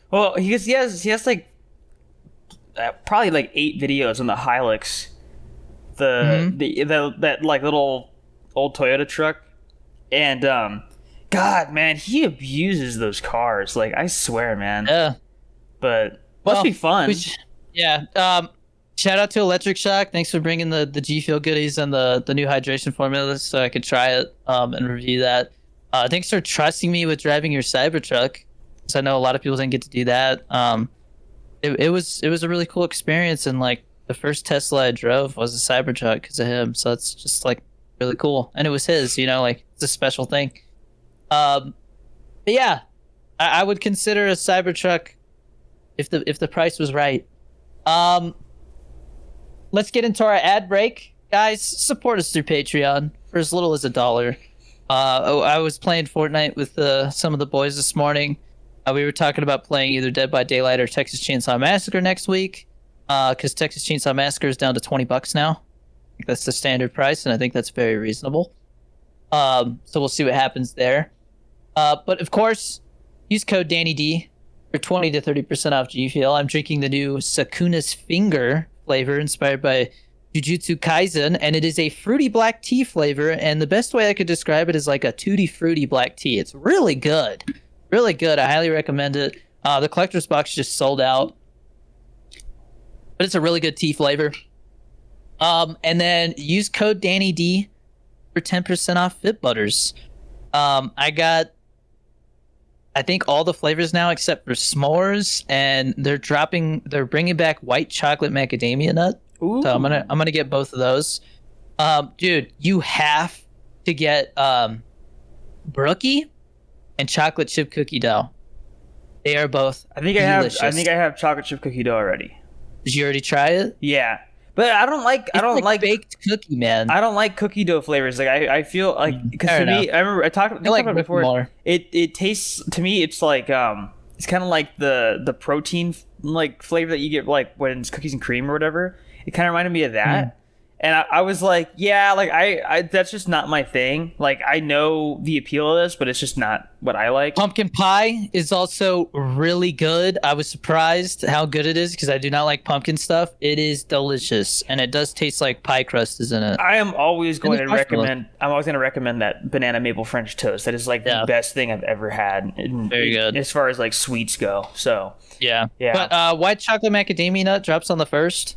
Well, he has like probably like 8 videos on the Hilux that like little old Toyota truck, and God, man, he abuses those cars. Like, I swear, man. Yeah. But must be fun. Yeah. Shout out to Electric Shock. Thanks for bringing the GFUEL goodies and the new hydration formula so I could try it and review that. Thanks for trusting me with driving your Cybertruck, because I know a lot of people didn't get to do that. It was a really cool experience, and like the first Tesla I drove was a Cybertruck because of him. So it's just like really cool, and it was his. Like it's a special thing. But yeah, I would consider a Cybertruck if the price was right. Let's get into our ad break, guys. Support us through Patreon for as little as $1. I was playing Fortnite with some of the boys this morning. We were talking about playing either Dead by Daylight or Texas Chainsaw Massacre next week, because Texas Chainsaw Massacre is down to $20 now. I think that's the standard price, and I think that's very reasonable. So we'll see what happens there. But of course, use code DannyD for 20 to 30% off GFUEL. I'm drinking the new Sakuna's Finger flavor inspired by Jujutsu Kaisen, and it is a fruity black tea flavor, and the best way I could describe it is like a tutti frutti black tea. It's really good. Really good. I highly recommend it. The collector's box just sold out, but it's a really good tea flavor. And then use code DannyD for 10% off Fit Butters. I got, I think, all the flavors now except for s'mores, and they're bringing back white chocolate macadamia nut. Ooh. So I'm gonna get both of those. Dude, you have to get brookie and chocolate chip cookie dough. They are both delicious. I think I have chocolate chip cookie dough already. Did you already try it? Yeah. But I don't like baked cookie, man. I don't like cookie dough flavors. Like I feel like, because to me, I remember I talked about it before. More. It tastes, to me, it's like it's kind of like the protein like flavor that you get like when it's cookies and cream or whatever. It kind of reminded me of that. And I was like, yeah, like I that's just not my thing. Like, I know the appeal of this, but it's just not what I like. Pumpkin pie is also really good. I was surprised how good it is because I do not like pumpkin stuff. It is delicious, and it does taste like pie crust is in it. I am always going to recommend. I'm always going to recommend that banana maple French toast. That is like the best thing I've ever had. Very good as far as like sweets go. So yeah. But white chocolate macadamia nut drops on the 1st.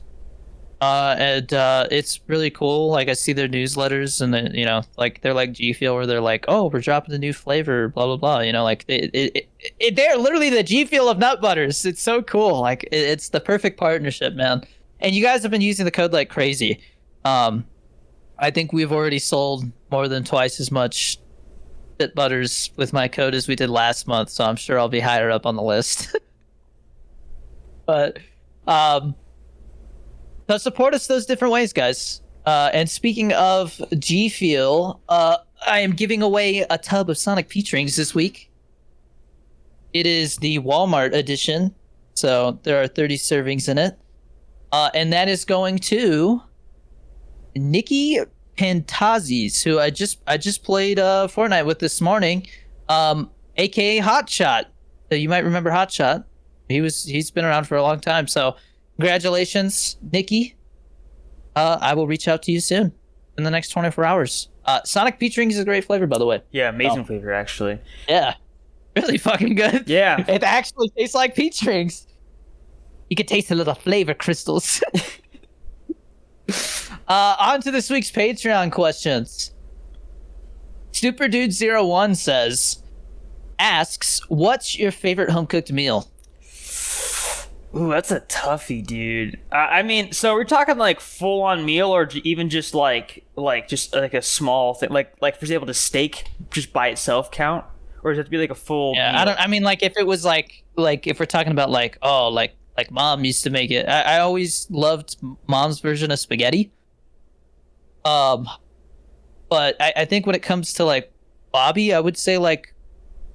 And it's really cool. Like, I see their newsletters, and then, like, they're like GFUEL, where they're like, oh, we're dropping a new flavor, blah blah blah. Like they're literally the GFUEL of nut butters. It's so cool. Like, it's the perfect partnership, man. And you guys have been using the code like crazy. I think we've already sold more than twice as much Fit Butters with my code as we did last month, so I'm sure I'll be higher up on the list. But so support us those different ways, guys. And speaking of GFUEL, I am giving away a tub of Sonic Featurings this week. It is the Walmart edition, so there are 30 servings in it. And that is going to Nikki Pantazis, who I just played Fortnite with this morning, aka Hotshot. So you might remember Hotshot. He's been around for a long time, so congratulations, Nikki. I will reach out to you soon in the next 24 hours. Sonic Featuring is a great flavor, by the way. Yeah, amazing flavor, actually. Yeah, really fucking good. Yeah. It actually tastes like peach rings. You can taste the little flavor crystals. On to this week's Patreon questions. Super Dude 01 asks, what's your favorite home-cooked meal? Ooh, that's a toughie, dude. I mean, so we're talking like full-on meal, or even just like a small thing, like for example, the steak just by itself count, or does it have to be like a full? Yeah, meal? I mean, like if it was like if we're talking about like mom used to make it. I always loved mom's version of spaghetti. But I think when it comes to like Bobby, I would say like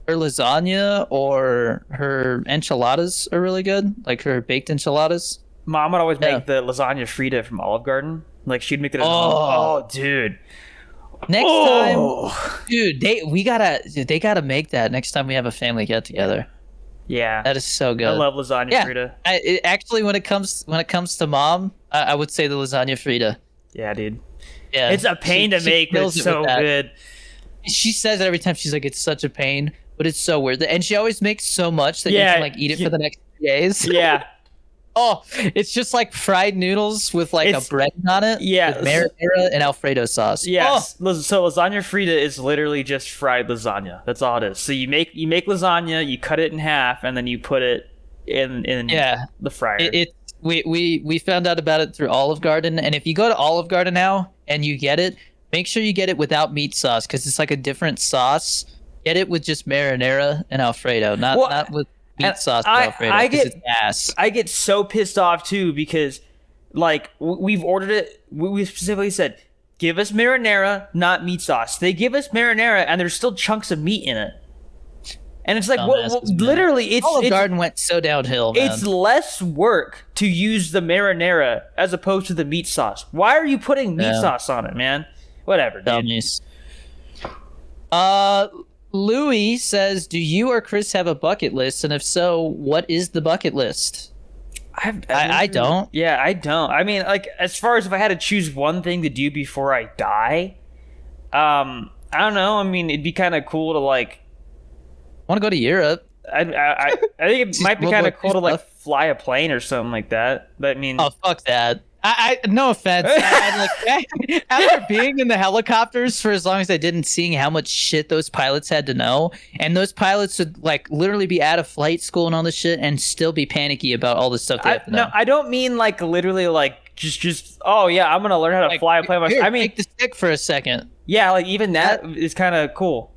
her lasagna or her enchiladas are really good, like her baked enchiladas. Mom would always make the lasagna Frida from Olive Garden. Like, she'd make it. Oh, dude. Next time, dude, they gotta make that next time we have a family get together. Yeah, that is so good. I love lasagna Frida. Actually, when it comes to mom, I would say the lasagna Frida. Yeah, dude. Yeah, It's a pain to make, but kills it's it with so that. good. She says it every time. She's like, it's such a pain, but it's so worth it. And she always makes so much that you Yeah, can like eat it for the next 3 days. Yeah. Oh, it's just like fried noodles with like a bread on it. Yeah, with marinara and Alfredo sauce. Yes. So lasagna frita is literally just fried lasagna. That's all it is. So you make lasagna, you cut it in half, and then you put it in the fryer. We found out about it through Olive Garden, and if you go to Olive Garden now and you get it, make sure you get it without meat sauce because it's like a different sauce. Get it with just marinara and Alfredo, not with meat sauce and Alfredo. It's ass. I get so pissed off too because, like, we've ordered it. We specifically said, give us marinara, not meat sauce. They give us marinara, and there's still chunks of meat in it. And it's like, literally, Olive Garden went so downhill, man. It's less work to use the marinara as opposed to the meat sauce. Why are you putting meat sauce on it, man? Whatever, dude. Dummies. Louis says, do you or Chris have a bucket list? And if so, what is the bucket list? I don't. Yeah, I don't. I mean, like, as far as if I had to choose one thing to do before I die, I don't know. I mean, it'd be kind of cool to, like... I want to go to Europe. I think it might be kind of cool to, like, fly a plane or something like that. But, I mean... Oh, fuck that. I no offense. After being in the helicopters for as long as I did and seeing how much shit those pilots had to know, and those pilots would like literally be out of flight school and all this shit and still be panicky about all the stuff they have to know. No, I don't mean like literally like just oh yeah, I'm gonna learn how to fly a plane. I mean, take the stick for a second. Yeah, like even that is kind of cool.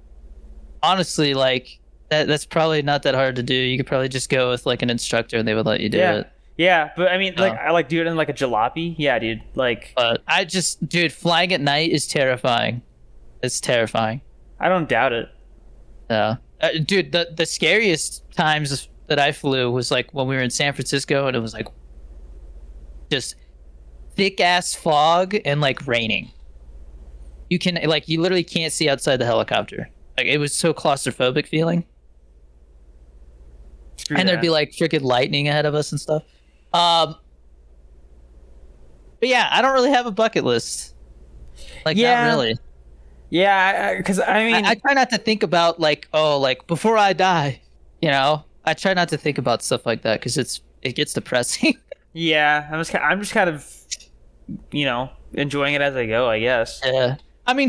Honestly, like that's probably not that hard to do. You could probably just go with like an instructor and they would let you do it. Yeah, but I mean, like, I like do it in like a jalopy. Yeah, dude. Like, but dude, flying at night is terrifying. It's terrifying. I don't doubt it. Yeah, dude. The scariest times that I flew was like when we were in San Francisco and it was like just thick ass fog and like raining. You literally can't see outside the helicopter. Like it was so claustrophobic feeling. There'd be like freaking lightning ahead of us and stuff. But yeah, I don't really have a bucket list. Like, not really. Yeah, because I mean, I try not to think about like, oh, like before I die, you know. I try not to think about stuff like that because it gets depressing. Yeah, I'm just kind of, you know, enjoying it as I go, I guess. Yeah, I mean,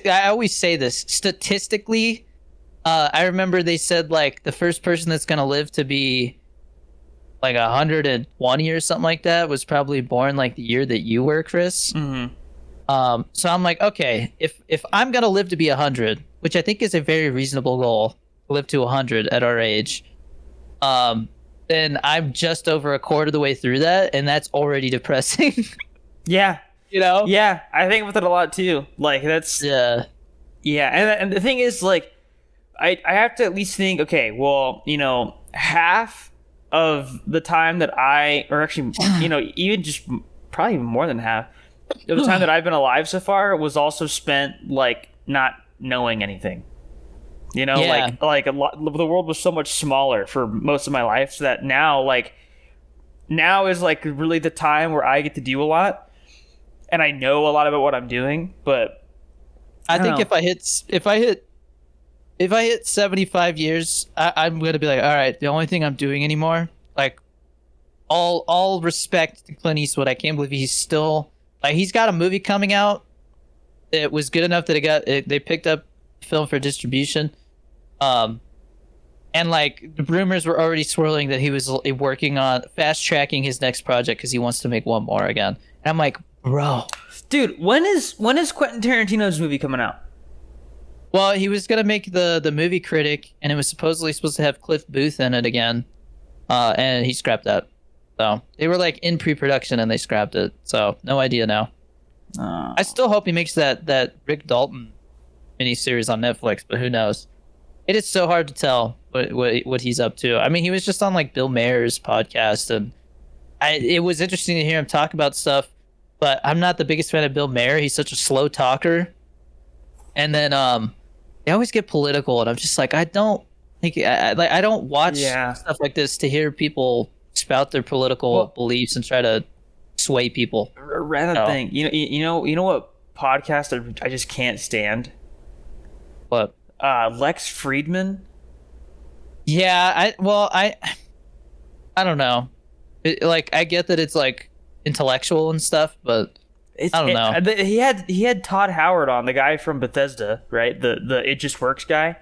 I always say this statistically. I remember they said like the first person that's gonna live to be like 120 or something like that was probably born like the year that you were, Chris. Mm-hmm. So I'm like, okay, if I'm gonna live to be 100, which I think is a very reasonable goal, to live to 100 at our age, then I'm just over a quarter of the way through that, and that's already depressing. Yeah, you know. Yeah, I think with it a lot too. Like that's yeah, and the thing is, like, I have to at least think, okay, well, you know, half of the time that or actually, you know, even just probably even more than half of the time that I've been alive so far was also spent like not knowing anything. You know, like a lot. The world was so much smaller for most of my life, so that now is like really the time where I get to do a lot, and I know a lot about what I'm doing. But I think if I hit 75 years, I'm gonna be like, all right, the only thing I'm doing anymore, like, all respect to Clint Eastwood. I can't believe he's still like he's got a movie coming out. It was good enough that they picked up film for distribution, and like the rumors were already swirling that he was working on fast tracking his next project because he wants to make one more again. And I'm like, bro, dude, when is Quentin Tarantino's movie coming out? Well, he was gonna make the movie Critic, and it was supposedly supposed to have Cliff Booth in it again, and he scrapped that. So they were like in pre-production and they scrapped it. So no idea now. I still hope he makes that Rick Dalton miniseries on Netflix, but who knows? It is so hard to tell what he's up to. I mean, he was just on like Bill Maher's podcast, and it was interesting to hear him talk about stuff. But I'm not the biggest fan of Bill Maher. He's such a slow talker, and then they always get political, and I'm just like, I don't watch stuff like this to hear people spout their political beliefs and try to sway people. random Oh. thing. You know what podcast I just can't stand? What? Lex Friedman. Yeah, I don't know. Like, I get that it's like intellectual and stuff, but I don't know. He had Todd Howard on, the guy from Bethesda, right? The It Just Works guy.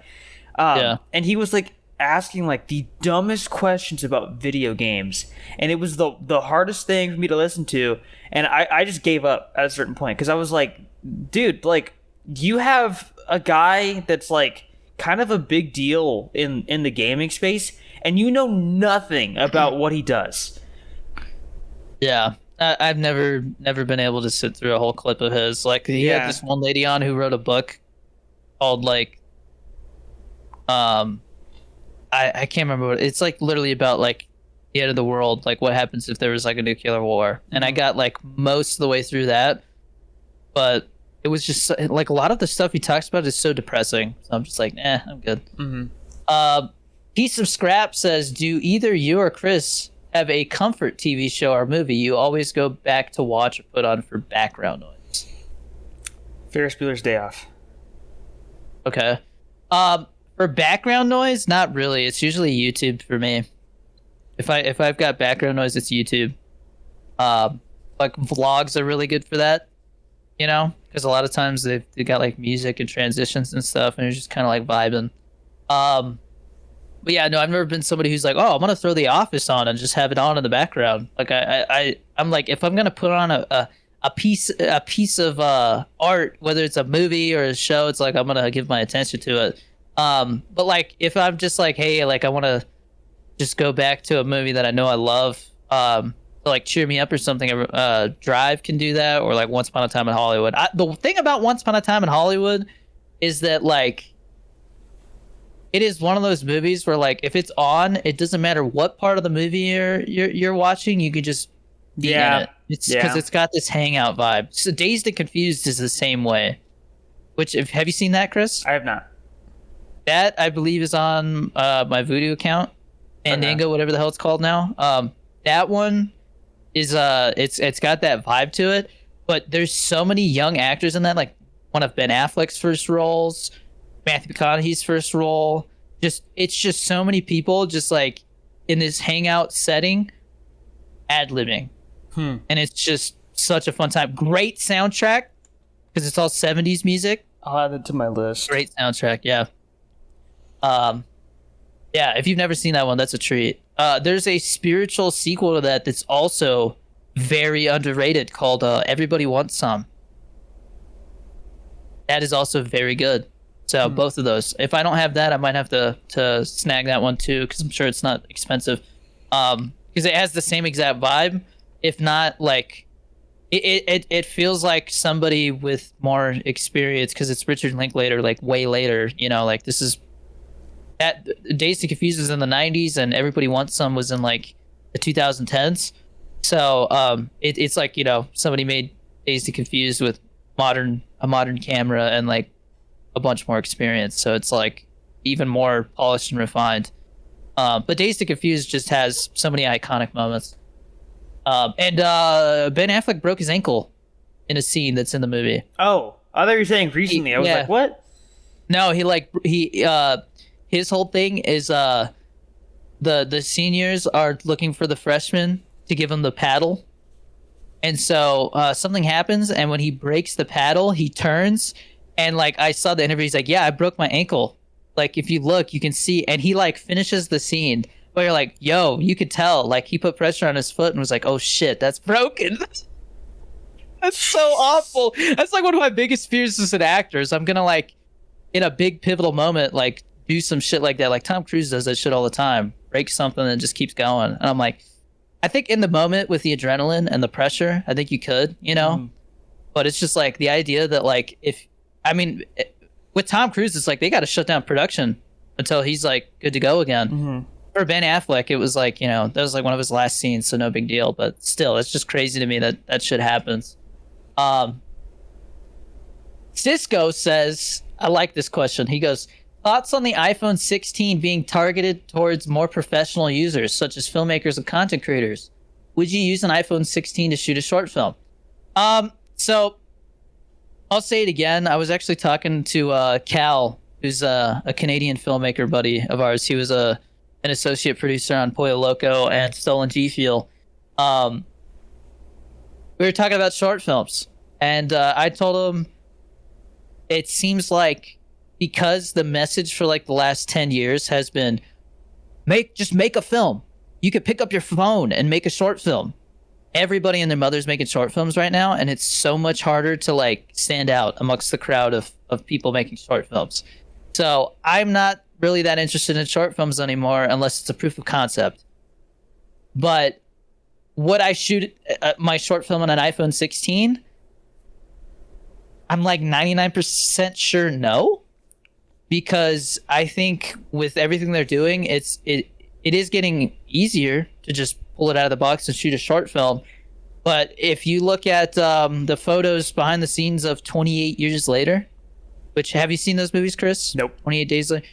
Yeah. And he was like asking like the dumbest questions about video games, and it was the hardest thing for me to listen to, and I just gave up at a certain point because I was like, dude, like you have a guy that's like kind of a big deal in the gaming space, and you know nothing about what he does. Yeah. I've never been able to sit through a whole clip of his. Like, he had this one lady on who wrote a book called like I can't remember what it's like, literally about like the end of the world, like what happens if there was like a nuclear war. And I got like most of the way through that, but it was just like a lot of the stuff he talks about is so depressing. So I'm just like, I'm good. Piece of Scrap says, do either you or Chris have a comfort TV show or movie you always go back to watch or put on for background noise? Ferris Bueller's Day Off. Okay. For background noise, not really. It's usually YouTube for me. If I've got background noise, it's YouTube. Like vlogs are really good for that, you know, because a lot of times they got like music and transitions and stuff, and you're just kind of like vibing. But yeah, no, I've never been somebody who's like, oh, I'm gonna throw The Office on and just have it on in the background. Like I'm like, if I'm gonna put on a piece of art, whether it's a movie or a show, it's like I'm gonna give my attention to it. But like if I'm just like, hey, like I want to just go back to a movie that I know I love, to like cheer me up or something, Drive can do that, or like Once Upon a Time in Hollywood. The thing about Once Upon a Time in Hollywood is that like it is one of those movies where like if it's on, it doesn't matter what part of the movie you're watching, you can just be in it. It's because it's got this hangout vibe. So Dazed and Confused is the same way. Which have you seen that, Chris? I have not. That I believe is on my Voodoo account, Fandango, whatever the hell it's called now. That one is it's got that vibe to it, but there's so many young actors in that, like one of Ben Affleck's first roles, Matthew McConaughey's first role. It's just so many people just like in this hangout setting, ad-libbing. And it's just such a fun time. Great soundtrack because it's all 70s music. I'll add it to my list. Great soundtrack, yeah. Yeah, if you've never seen that one, that's a treat. There's a spiritual sequel to that that's also very underrated called Everybody Wants Some. That is also very good. So both of those. If I don't have that, I might have to snag that one too, because I'm sure it's not expensive. Because it has the same exact vibe. If not, like it feels like somebody with more experience, because it's Richard Linklater, like way later. You know, like this is that Dazed and Confused was in the 90s, and Everybody Wants Some was in like the 2010s. So it's like, you know, somebody made Dazed and Confused with a modern camera and like a bunch more experience. So it's like even more polished and refined. But Dazed and Confused just has so many iconic moments. And Ben Affleck broke his ankle in a scene that's in the movie. Oh, I thought you were saying recently. I was like, what? No, his whole thing is the seniors are looking for the freshmen to give him the paddle. And so something happens, and when he breaks the paddle, he turns, and like I saw the interview, he's like, yeah, I broke my ankle. Like if you look, you can see, and he like finishes the scene where you're like, yo, you could tell, like he put pressure on his foot and was like, oh shit, that's broken. That's so awful. That's like one of my biggest fears as an actor is I'm gonna like in a big pivotal moment like do some shit like that. Like Tom Cruise does that shit all the time. Breaks something and just keeps going. And I'm like, I think in the moment with the adrenaline and the pressure, I think you could, you know? But it's just like the idea that like with Tom Cruise, it's like they got to shut down production until he's like good to go again. For Ben Affleck, it was like, you know, that was like one of his last scenes, so no big deal. But still, it's just crazy to me that shit happens. Cisco says, I like this question. He goes, thoughts on the iPhone 16 being targeted towards more professional users, such as filmmakers and content creators? Would you use an iPhone 16 to shoot a short film? So I'll say it again. I was actually talking to Cal, who's a Canadian filmmaker buddy of ours. He was an associate producer on Pollo Loco and Stolen GFUEL. We were talking about short films, and I told him it seems like because the message for like the last 10 years has been just make a film. You could pick up your phone and make a short film. Everybody and their mother's making short films right now, and it's so much harder to like stand out amongst the crowd of people making short films. So I'm not really that interested in short films anymore unless it's a proof of concept. But would I shoot my short film on an iPhone 16? I'm like 99% sure no, because I think with everything they're doing, it is getting easier to just pull it out of the box and shoot a short film. But if you look at the photos behind the scenes of 28 Years Later, which have you seen those movies, Chris? Nope. 28 Days Later,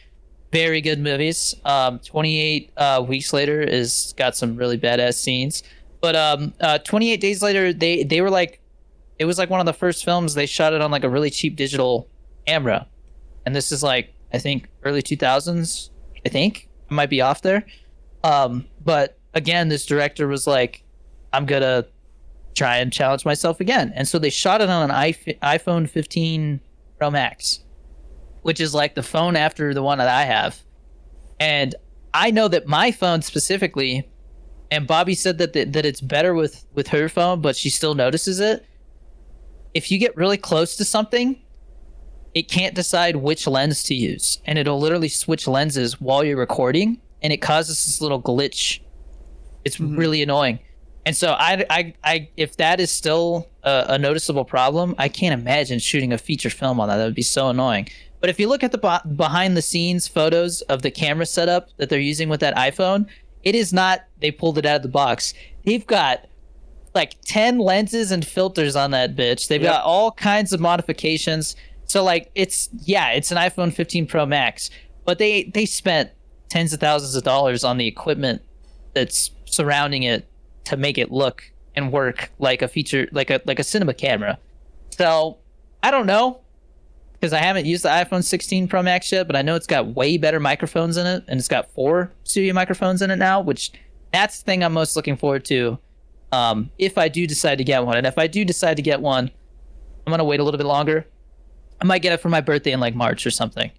very good movies. 28 Weeks Later is got some really badass scenes. But 28 Days Later, they were like, it was like one of the first films they shot it on like a really cheap digital camera, and this is like I think early 2000s. I think I might be off there. But again, this director was like, I'm gonna try and challenge myself again. And so they shot it on an iPhone 15 Pro Max, which is like the phone after the one that I have. And I know that my phone specifically, and Bobby said that it's better with her phone, but she still notices it. If you get really close to something, it can't decide which lens to use. And it'll literally switch lenses while you're recording, and it causes this little glitch. It's really annoying. And so I if that is still a noticeable problem, I can't imagine shooting a feature film on that. That would be so annoying. But if you look at the behind the scenes photos of the camera setup that they're using with that iPhone, it is not, they pulled it out of the box. They've got like 10 lenses and filters on that bitch. They've got all kinds of modifications. So like it's an iPhone 15 Pro Max, but they spent tens of thousands of dollars on the equipment that's surrounding it to make it look and work like a feature, like a cinema camera. So I don't know, because I haven't used the iPhone 16 Pro Max yet, but I know it's got way better microphones in it, and it's got 4 studio microphones in it now, which that's the thing I'm most looking forward to. If I do decide to get one, and if I do decide to get one, I'm gonna wait a little bit longer. I might get it for my birthday in like March or something.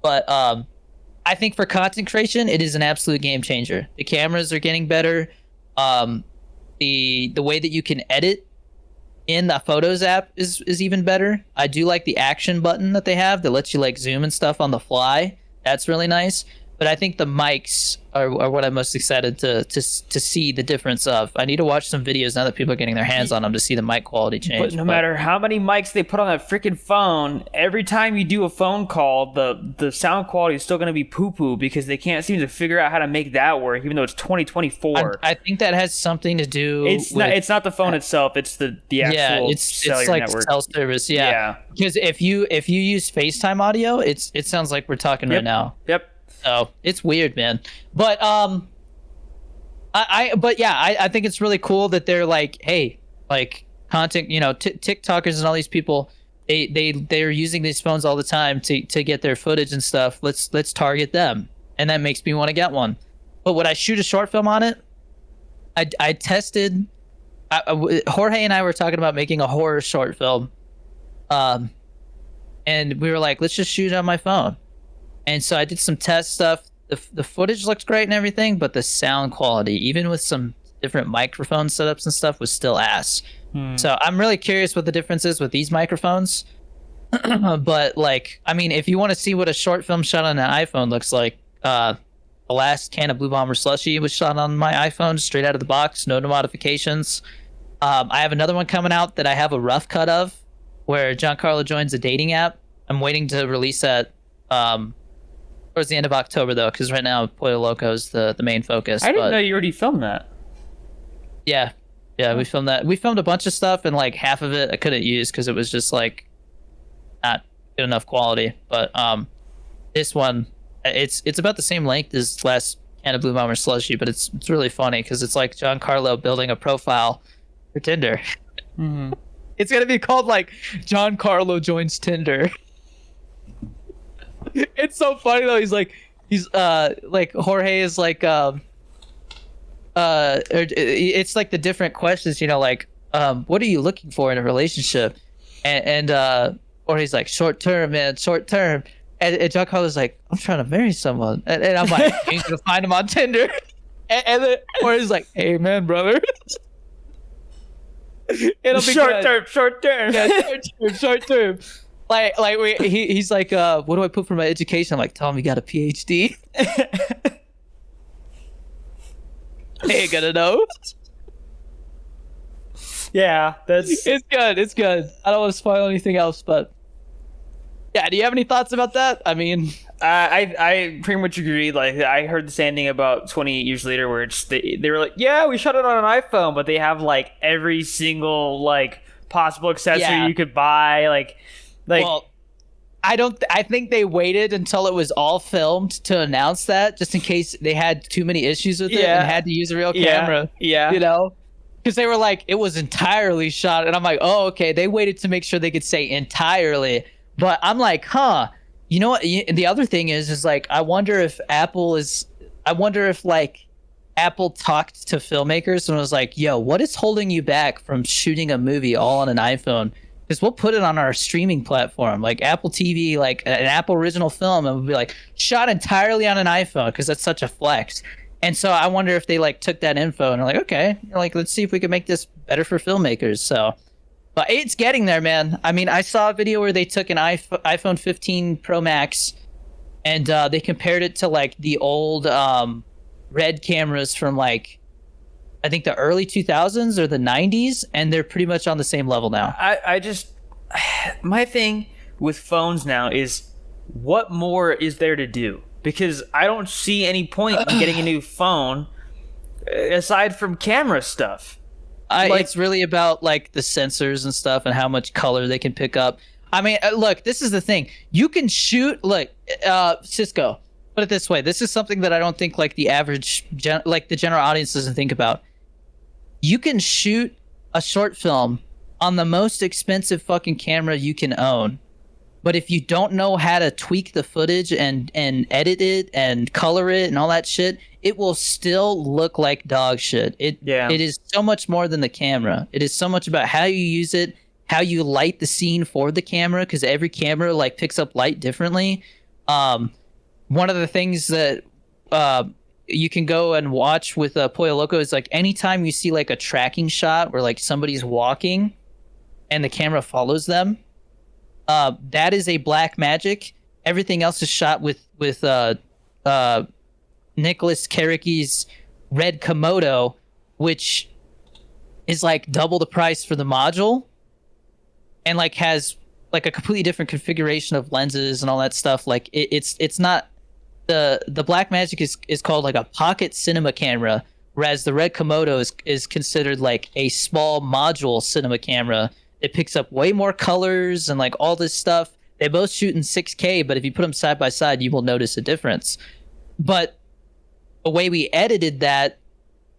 But I think for content creation, it is an absolute game changer. The cameras are getting better. The way that you can edit in the Photos app is even better. I do like the action button that they have that lets you like zoom and stuff on the fly. That's really nice. But I think the mics are what I'm most excited to see the difference of. I need to watch some videos now that people are getting their hands on them to see the mic quality change. But no matter how many mics they put on that freaking phone, every time you do a phone call, the sound quality is still going to be poo-poo because they can't seem to figure out how to make that work, even though it's 2024. I think that has something to do it's not the phone itself, it's the actual cellular it's like network. cell service, yeah. Because if you use FaceTime audio, it sounds like we're talking right now. Yep. So it's weird, man. But I think it's really cool that they're like, hey, like content, TikTokers and all these people, they're using these phones all the time to get their footage and stuff. Let's target them, and that makes me want to get one. But would I shoot a short film on it? I tested. Jorge and I were talking about making a horror short film, and we were like, let's just shoot it on my phone. And so I did some test stuff. The footage looked great and everything, but the sound quality, even with some different microphone setups and stuff, was still ass. So I'm really curious what the difference is with these microphones. But like, I mean, if you want to see what a short film shot on an iPhone looks like, the last can of Blue Bomber Slushy was shot on my iPhone straight out of the box, no modifications. I have another one coming out that I have a rough cut of, where Giancarlo joins a dating app. I'm waiting to release that towards the end of October, though, because right now Pollo Loco is the main focus. I didn't know you already filmed that. Yeah, we filmed that. We filmed a bunch of stuff, and like half of it I couldn't use because it was just like not good enough quality. But this one, it's about the same length as last can of Blue Bomber Slushy, but it's really funny because it's like Giancarlo building a profile for Tinder. It's gonna be called like John Carlo joins Tinder. It's so funny though. He's like Jorge is like it's like the different questions, like what are you looking for in a relationship, and Jorge's like short term, man, short term, and John Carlo's like I'm trying to marry someone, and I'm like you're gonna find him on Tinder, and then Jorge's like hey man brother. It'll be short good. term. Yeah, short term. He's like, what do I put for my education? I'm like, tell him you got a PhD. They ain't gonna know. Yeah, that's It's good. It's good. I don't want to spoil anything else, but yeah. Do you have any thoughts about that? I mean, I pretty much agree. Like I heard the same thing about 28 years later, where it's they were like, yeah, we shot it on an iPhone, but they have like every single like possible accessory you could buy, like. Well, I think they waited until it was all filmed to announce that, just in case they had too many issues with it and had to use a real camera. Yeah. Because they were like, it was entirely shot, and I'm like, oh, okay. They waited to make sure they could say entirely, but I'm like, huh. You know what? The other thing is like, I wonder if like Apple talked to filmmakers and was like, yo, what is holding you back from shooting a movie all on an iPhone? Because we'll put it on our streaming platform, like Apple TV, like an Apple original film, and we'll be like shot entirely on an iPhone because that's such a flex. And so I wonder if they like took that info and are like, okay, like let's see if we can make this better for filmmakers. So, but it's getting there, man. I mean, I saw a video where they took an iPhone 15 Pro Max and they compared it to like the old Red cameras from like I think the early 2000s or the 90s, and they're pretty much on the same level now. I just my thing with phones now is what more is there to do? Because I don't see any point in getting a new phone aside from camera stuff. It's really about like the sensors and stuff and how much color they can pick up. I mean, look, this is the thing. You can shoot Cisco. Put it this way. This is something that I don't think like the average the general audience doesn't think about. You can shoot a short film on the most expensive fucking camera you can own. But if you don't know how to tweak the footage and edit it and color it and all that shit, it will still look like dog shit. It is so much more than the camera. It is so much about how you use it, how you light the scene for the camera, because every camera like picks up light differently. One of the things that you can go and watch with Pollo Loco is like anytime you see like a tracking shot where like somebody's walking and the camera follows them, that is a black magic. Everything else is shot with Nicholas Kariki's red Komodo, which is like double the price for the module and like has like a completely different configuration of lenses and all that stuff. Like it's not the black magic is called like a pocket cinema camera, whereas the red Komodo is considered like a small module cinema camera. It picks up way more colors and like all this stuff. They both shoot in 6K, but if you put them side by side, you will notice a difference. But the way we edited that,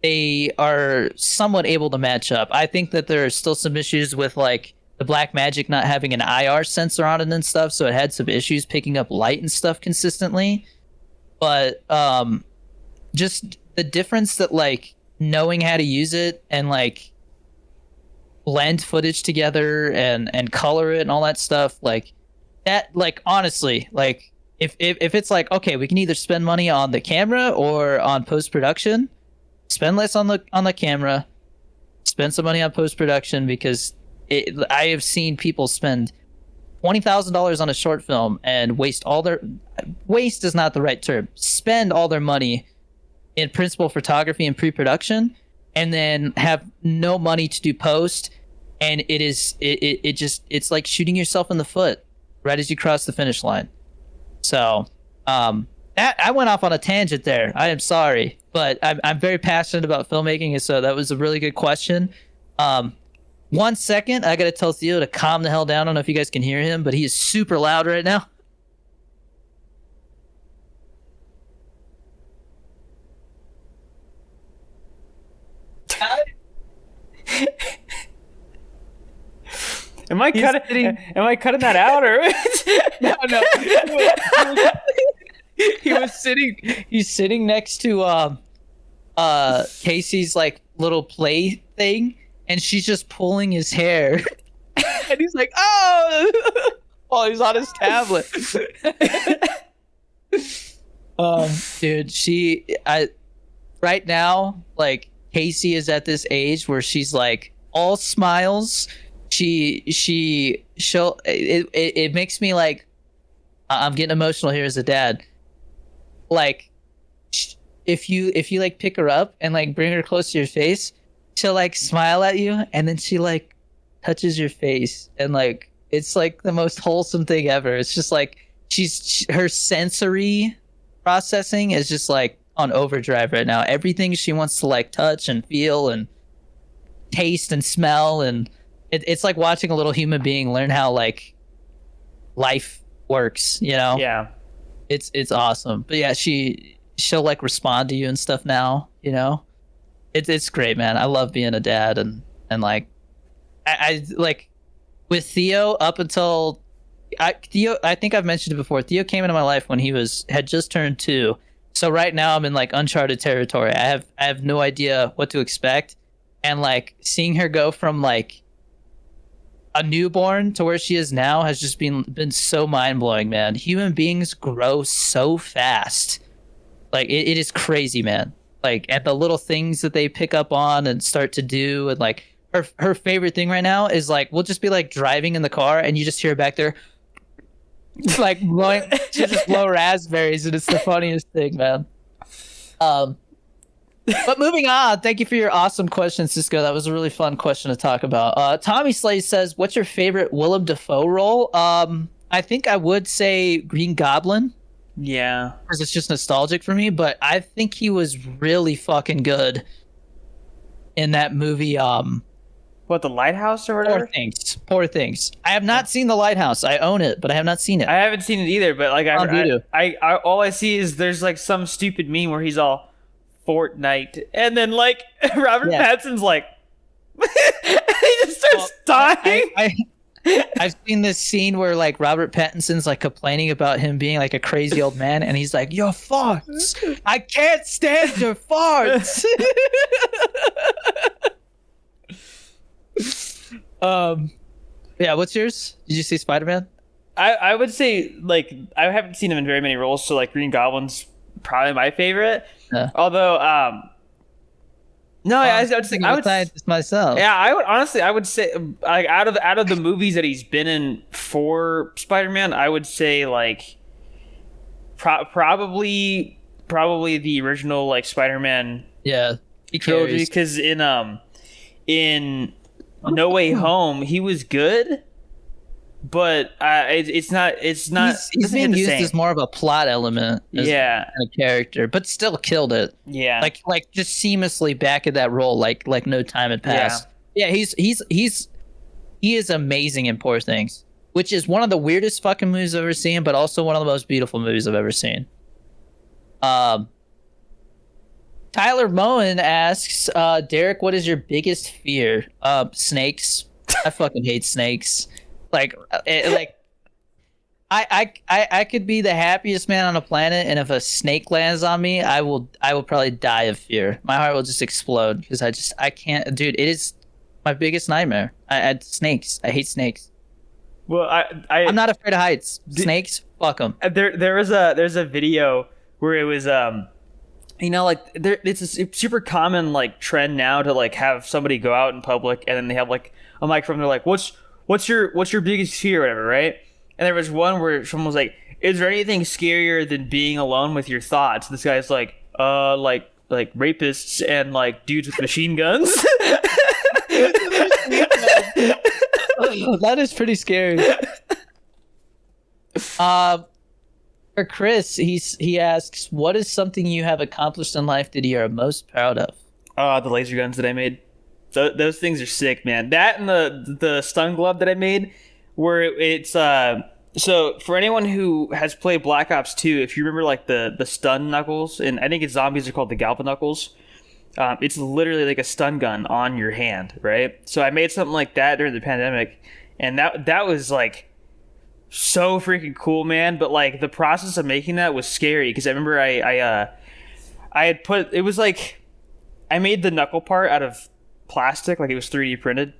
they are somewhat able to match up. I think that there are still some issues with like the Blackmagic not having an IR sensor on it and stuff, so it had some issues picking up light and stuff consistently. But just the difference that like knowing how to use it and like blend footage together and color it and all that stuff, like that, like honestly, like if it's like, okay, we can either spend money on the camera or on post-production, spend less on the camera, spend some money on post-production, because I have seen people spend $20,000 on a short film and waste is not the right term, spend all their money in principal photography and pre-production, and then have no money to do post, and it's like shooting yourself in the foot right as you cross the finish line. So that I went off on a tangent there. I am sorry, but I'm very passionate about filmmaking, and so that was a really good question. 1 second, I gotta tell Theo to calm the hell down. I don't know if you guys can hear him, but he is super loud right now. Am I He's cutting? sitting- Am I cutting that out or? No. He's sitting next to Casey's like little play thing, and she's just pulling his hair. And he's like, oh, while he's on his tablet. Dude, right now, like, Casey is at this age where she's like all smiles. It makes me like, I'm getting emotional here as a dad. Like, if you like pick her up and like bring her close to your face, she'll like smile at you, and then she like touches your face, and like it's like the most wholesome thing ever. It's just like her sensory processing is just like on overdrive right now. Everything she wants to like touch and feel and taste and smell, and it's like watching a little human being learn how like life works, you know? Yeah. It's awesome. But yeah, she'll like respond to you and stuff now, you know? It's great, man. I love being a dad, and like I like with Theo up until Theo, I think I've mentioned it before. Theo came into my life when he had just turned 2. So right now I'm in like uncharted territory. I have no idea what to expect. And like seeing her go from like a newborn to where she is now has just been so mind-blowing, man. Human beings grow so fast. Like it is crazy, man. Like at the little things that they pick up on and start to do, and like her favorite thing right now is like we'll just be like driving in the car and you just hear back there like blowing, she'll just blow raspberries, and it's the funniest thing, man. But moving on, thank you for your awesome question, Cisco. That was a really fun question to talk about. Tommy Slay says, what's your favorite Willem Dafoe role? I think I would say Green Goblin. Yeah. Because it's just nostalgic for me, but I think he was really fucking good in that movie. What, The Lighthouse or whatever? Poor Things. I have not seen The Lighthouse. I own it, but I have not seen it. I haven't seen it either, but like I all I see is there's like some stupid meme where he's all Fortnite, and then like Robert Pattinson's like he just starts dying. I've seen this scene where like Robert Pattinson's like complaining about him being like a crazy old man, and he's like, "Your farts! I can't stand your farts." Yeah. What's yours? Did you see Spider-Man? I would say like I haven't seen him in very many roles, so like Green Goblin's probably my favorite. Yeah. Although no, I would say I would just myself. Yeah, I would say like out of the movies that he's been in for Spider-Man, I would say like probably the original like Spider-Man trilogy, because in No Way Home he was good, but it's not he's being used as more of a plot element, as yeah, kind of character, but still killed it. Yeah, like just seamlessly back in that role, like no time had passed. Yeah, he is amazing in Poor Things, which is one of the weirdest fucking movies I've ever seen, but also one of the most beautiful movies I've ever seen. Tyler Moen asks, Derek, what is your biggest fear? Snakes. I fucking hate snakes. I could be the happiest man on the planet, and if a snake lands on me, I will probably die of fear. My heart will just explode because I can't, dude. It is my biggest nightmare. Snakes. I hate snakes. Well, I'm not afraid of heights. Snakes, fuck them. There's a video where it was you know, like it's a super common like trend now to like have somebody go out in public and then they have like a microphone. They're like, what's your biggest fear or whatever, right? And there was one where someone was like, is there anything scarier than being alone with your thoughts? This guy's like rapists and like dudes with machine guns. That is pretty scary. For Chris, he asks, what is something you have accomplished in life that you are most proud of? The laser guns that I made. So those things are sick, man. That and the stun glove that I made, where it's so for anyone who has played Black Ops 2, if you remember like the stun knuckles, and I think it's zombies are called the Galva knuckles. It's literally like a stun gun on your hand, right? So I made something like that during the pandemic, and that was like so freaking cool, man. But like the process of making that was scary because I remember I had put it was like I made the knuckle part out of plastic, like it was 3D printed,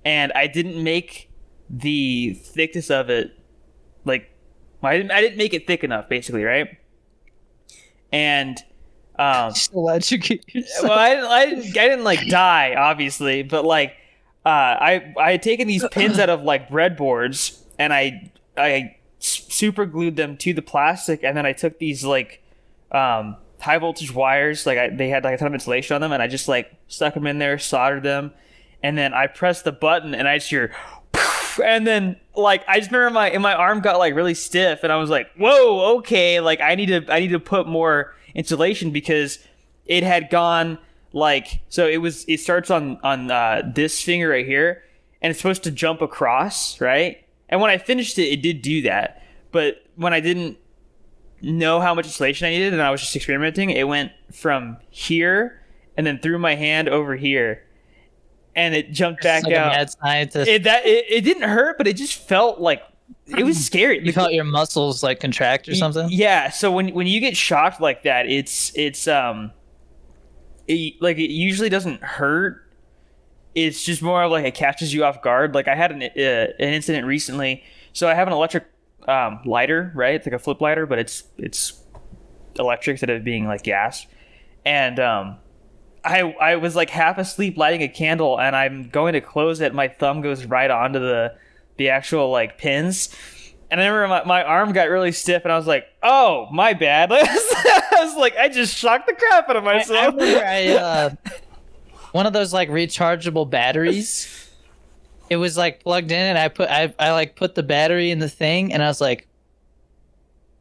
and I didn't make the thickness of it like I didn't make it thick enough, basically, right? And Still educate yourself. well, I didn't like die, obviously, but like I had taken these pins out of like breadboards and I super glued them to the plastic, and then I took these like high voltage wires, like they had like a ton of insulation on them, and I just like stuck them in there, soldered them, and then I pressed the button and I just hear poof, and then like I just remember my arm got like really stiff, and I was like, whoa, okay, like I need to put more insulation because it had gone like, so it starts on this finger right here, and it's supposed to jump across, right? And when I finished it, it did do that, but when I didn't know how much insulation I needed and I was just experimenting, it went from here and then through my hand over here, and it jumped back like out. A mad scientist. It didn't hurt, but it just felt like it was scary. You felt your muscles like contract or something? Yeah. So when you get shocked like that, it usually doesn't hurt. It's just more of like it catches you off guard. Like I had an incident recently. So I have an electric lighter, right? It's like a flip lighter, but it's electric instead of being like gas. And I was like half asleep lighting a candle, and I'm going to close it. My thumb goes right onto the actual like pins, and I remember my arm got really stiff, and I was like, "Oh, my bad." I was like, I just shocked the crap out of myself. I remember one of those like rechargeable batteries. It was like plugged in, and I like put the battery in the thing, and I was like,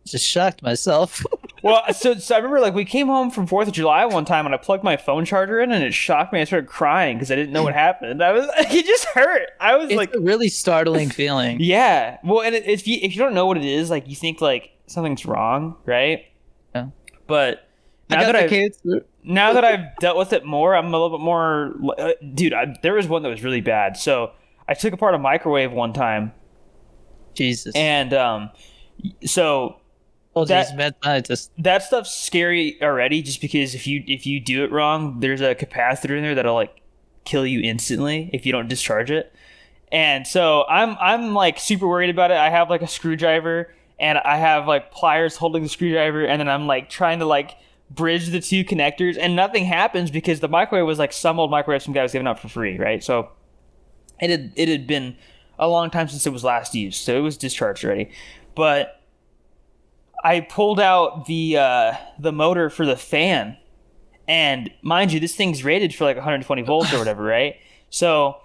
just shocked myself. Well, so I remember like we came home from 4th of July one time, and I plugged my phone charger in, and it shocked me. I started crying because I didn't know what happened. It just hurt. I was It's a really startling feeling. yeah. Well, and if you don't know what it is, like you think like something's wrong, right? Yeah. But now that I've dealt with it more, I'm a little bit more. Dude, there was one that was really bad. So I took apart a microwave one time. Jesus. And so. Oh, mad scientist. That stuff's scary already, just because if you do it wrong, there's a capacitor in there that'll like kill you instantly if you don't discharge it. And so I'm like super worried about it. I have like a screwdriver, and I have like pliers holding the screwdriver, and then I'm like trying to like bridge the two connectors, and nothing happens because the microwave was like some old microwave some guy was giving out for free, right? So it had been a long time since it was last used, so it was discharged already. But I pulled out the motor for the fan, and mind you, this thing's rated for like 120 volts or whatever, right? So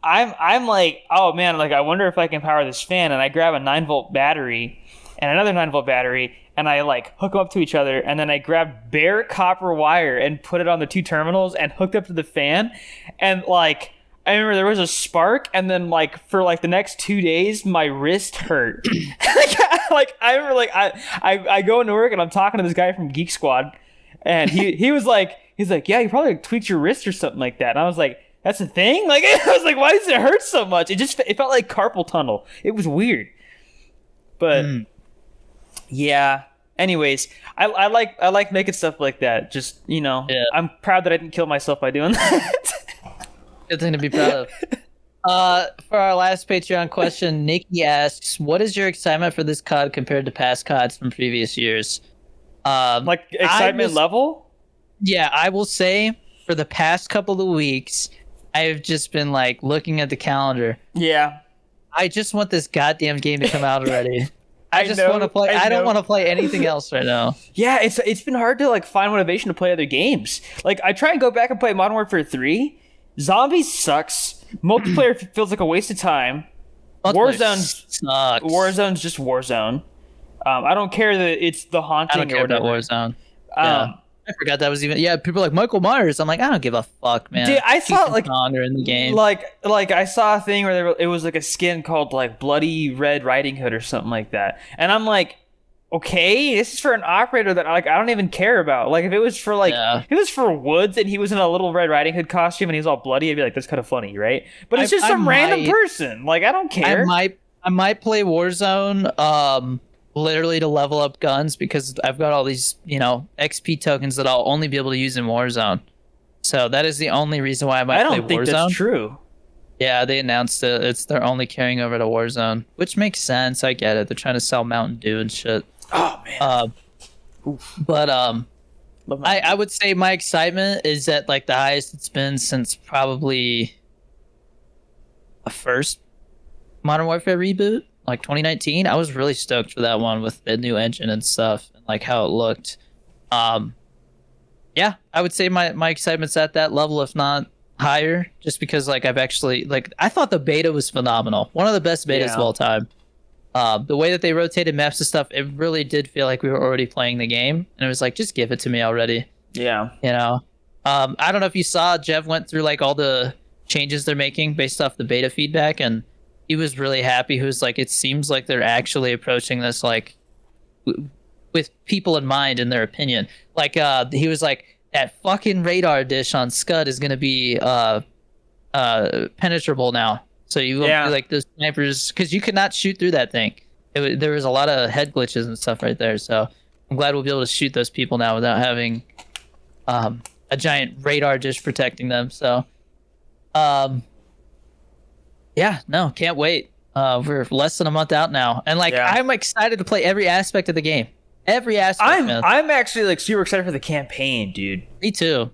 I'm like, oh man, like I wonder if I can power this fan, and I grab a 9-volt battery and another 9-volt battery, and I like hook them up to each other, and then I grab bare copper wire and put it on the two terminals and hooked up to the fan, and like I remember there was a spark, and then like for like the next 2 days, my wrist hurt. Like I remember like I go into work and I'm talking to this guy from Geek Squad, and he's like, yeah, you probably like, tweaked your wrist or something like that. And I was like, that's a thing? Like I was like, why does it hurt so much? It felt like carpal tunnel. It was weird. But yeah. Anyways, I like making stuff like that. Just, you know, yeah. I'm proud that I didn't kill myself by doing that. Good thing to be proud of. For our last Patreon question, Nikki asks, what is your excitement for this COD compared to past CODs from previous years? Like excitement level? Yeah, I will say for the past couple of weeks, I've just been like looking at the calendar. Yeah. I just want this goddamn game to come out already. I just want to play. I don't want to play anything else right now. Yeah, it's been hard to like find motivation to play other games. Like I try and go back and play Modern Warfare 3. Zombies sucks. Multiplayer feels like a waste of time. Warzone's just Warzone. I don't care that it's the haunting. I don't care about Warzone. Yeah. I forgot that was even. Yeah, people are like Michael Myers. I'm like, I don't give a fuck, man. Dude, I saw like in the game. Like I saw a thing where it was like a skin called like Bloody Red Riding Hood or something like that, and I'm like, okay, this is for an operator that like I don't even care about. Like if it was for like Yeah. if it was for Woods and he was in a little Red Riding Hood costume and he's all bloody, I'd be like, that's kind of funny, right? But it's just some random person. Like I don't care. I might play Warzone literally to level up guns because I've got all these, XP tokens that I'll only be able to use in Warzone. So that is the only reason why I might play Warzone. I don't think that's true. Yeah, they announced it. They're only carrying over to Warzone, which makes sense. I get it. They're trying to sell Mountain Dew and shit. Oh man. But I would say my excitement is at like the highest it's been since probably a first Modern Warfare reboot, like 2019. I was really stoked for that one with the new engine and stuff and like how it looked. Yeah, I would say my excitement's at that level, if not higher, just because like I've actually like I thought the beta was phenomenal. One of the best betas of all time. The way that they rotated maps and stuff, it really did feel like we were already playing the game, and it was like, just give it to me already. Yeah. I don't know if you saw, Jeff went through like all the changes they're making based off the beta feedback, and he was really happy. He was like, it seems like they're actually approaching this like with people in mind, in their opinion. Like he was like, that fucking radar dish on Scud is gonna be penetrable now. So you won't be like the snipers, because you could not shoot through that thing. There was a lot of head glitches and stuff right there. So I'm glad we'll be able to shoot those people now without having a giant radar dish protecting them. So yeah, no, can't wait. We're less than a month out now, and like I'm excited to play every aspect of the game. Every aspect. I'm actually like super excited for the campaign, dude. Me too.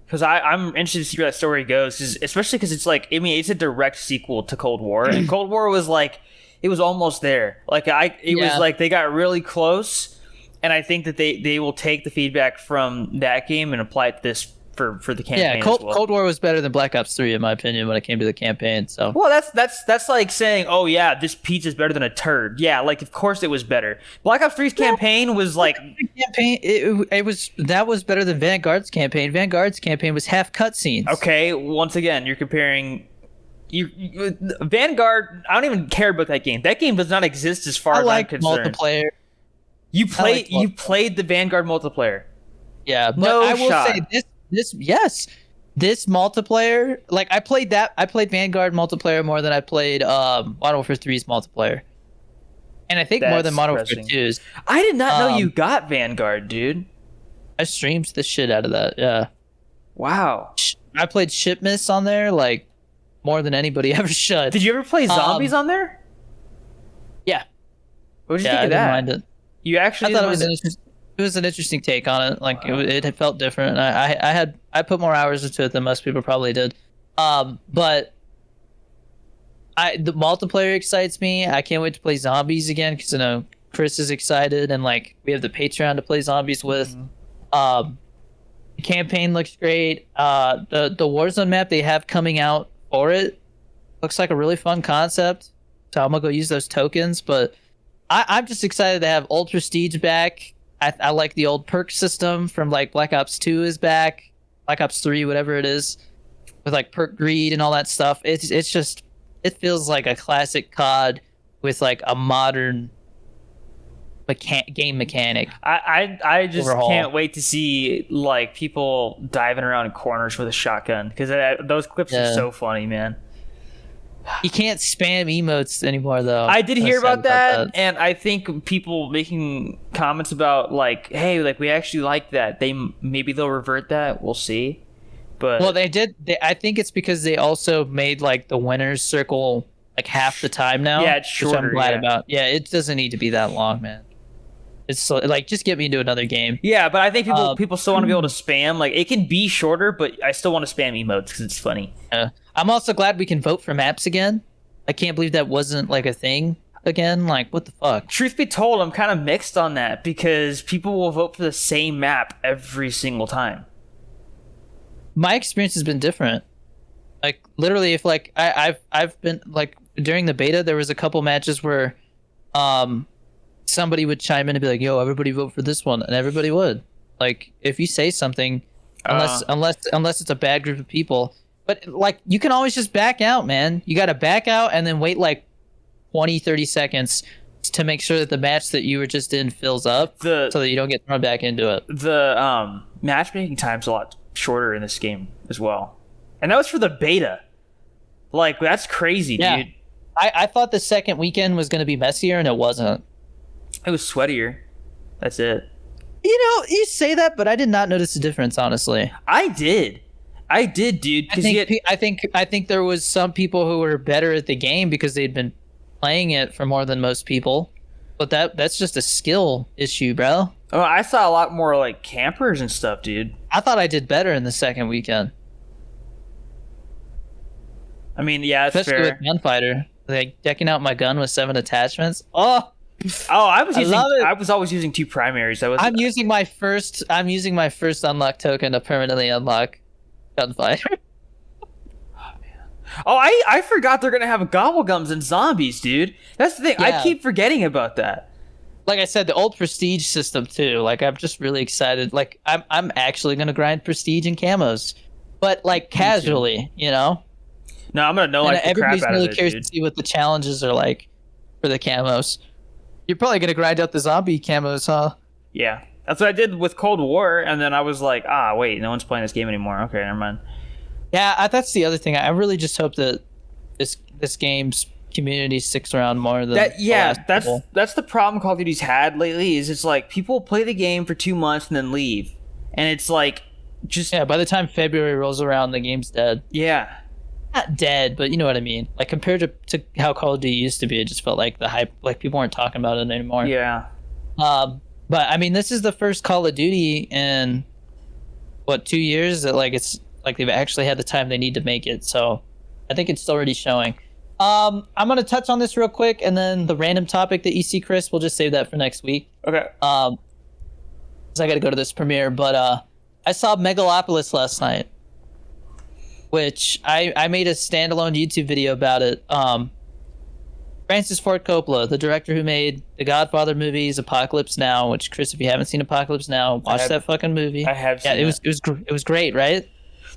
Because I'm interested to see where that story goes, especially because it's like, I mean, it's a direct sequel to Cold War, and Cold War was like, it was almost there. Like it was like they got really close, and I think that they will take the feedback from that game and apply it to this for the campaign. Yeah, Cold War was better than Black Ops 3 in my opinion when it came to the campaign. So well, that's like saying, oh yeah, this pizza's better than a turd. Yeah, like of course it was better. Black Ops 3's campaign was like that was better than Vanguard's campaign. Vanguard's campaign was half cutscenes. Okay, once again, you're comparing. Vanguard, I don't even care about that game. That game does not exist as far as I'm concerned. Multiplayer. You played the Vanguard multiplayer. Yeah, but I will say this multiplayer, like I played Vanguard multiplayer more than I played Modern Warfare 3's multiplayer, and I think more than Modern Warfare 2's. I did not know you got Vanguard, dude. I streamed the shit out of that. Yeah. Wow. I played Shipmiss on there like more than anybody ever should. Did you ever play Zombies on there? Yeah. What did you think of that? I didn't mind it. You actually? I thought it was an interesting take on it. Like it felt different. I put more hours into it than most people probably did. But the multiplayer excites me. I can't wait to play Zombies again because Chris is excited, and like we have the Patreon to play Zombies with. The campaign looks great. The Warzone map they have coming out for it looks like a really fun concept. So I'm gonna go use those tokens. But I'm just excited to have Ultra Prestige back. I like the old perk system from like Black Ops 2 is back, Black Ops 3, whatever it is, with like perk greed and all that stuff. It's just, it feels like a classic COD with like a modern game mechanic. I just overhaul. Can't wait to see like people diving around in corners with a shotgun, because those clips are so funny, man. You can't spam emotes anymore, though. I did hear about that, and I think people making comments about like, hey, like we actually like that. Maybe they'll revert that. We'll see. But well, they did. I think it's because they also made like the winners circle like half the time now. Yeah, it's shorter. Which I'm glad about. Yeah, it doesn't need to be that long, man. It's so, like, just get me into another game. Yeah, but I think people still want to be able to spam. Like, it can be shorter, but I still want to spam emotes because it's funny. I'm also glad we can vote for maps again. I can't believe that wasn't like a thing again. Like, what the fuck? Truth be told, I'm kind of mixed on that because people will vote for the same map every single time. My experience has been different. Like, literally, if like I've been like during the beta, there was a couple matches where somebody would chime in and be like, yo, everybody vote for this one, and everybody would. Like, if you say something, unless it's a bad group of people, but like you can always just back out, man. You got to back out and then wait like 20-30 seconds to make sure that the match that you were just in fills up, The so that you don't get thrown back into it. the matchmaking time's a lot shorter in this game as well, and that was for the beta. Like, that's crazy, Yeah. dude. I thought the second weekend was going to be messier, and it wasn't. It was sweatier. That's it. You know, you say that, but I did not notice a difference, honestly. I did, dude. I Because think there was some people who were better at the game because they'd been playing it for more than most people. But that's just a skill issue, bro. I saw a lot more like campers and stuff, dude. I thought I did better in the second weekend, I mean, yeah, that's especially fair. with Gunfighter. Like decking out my gun with 7 attachments. Oh, I was using. love it. I was always using 2 primaries. I'm using my first unlock token to permanently unlock Gunfighter. Oh, I forgot they're gonna have gobblegums and zombies, dude. That's the thing. I Yeah. keep forgetting about that. Like I said, the old prestige system too. Like I'm just really excited. Like I'm actually gonna grind prestige and camos, but like casually, you know. No, I'm gonna know And like the crap everybody's out really of it, curious dude. to see what the challenges are like for the camos. You're probably gonna grind out the zombie camos, huh? Yeah, that's what I did with Cold War, and then I was like, wait, no one's playing this game anymore. Okay, never mind. Yeah, that's the other thing. I really just hope that this game's community sticks around more than That's the problem Call of Duty's had lately. Is it's like people play the game for 2 months and then leave, and it's like just Yeah, by the time February rolls around, the game's dead. yeah. Not dead, but you know what I mean. Like compared to how Call of Duty used to be, it just felt like the hype, like people weren't talking about it anymore. Yeah. But I mean, this is the first Call of Duty in what 2 years that like it's like they've actually had the time they need to make it. So I think it's already showing. I'm gonna touch on this real quick, and then the random topic that you see, Chris, we'll just save that for next week. Okay. Cause I got to go to this premiere. But I saw Megalopolis last night, which I made a standalone YouTube video about it. Francis Ford Coppola, the director who made the Godfather movies, Apocalypse Now. Which, Chris, if you haven't seen Apocalypse Now, watch that fucking movie. I have Yeah, seen it was great, right?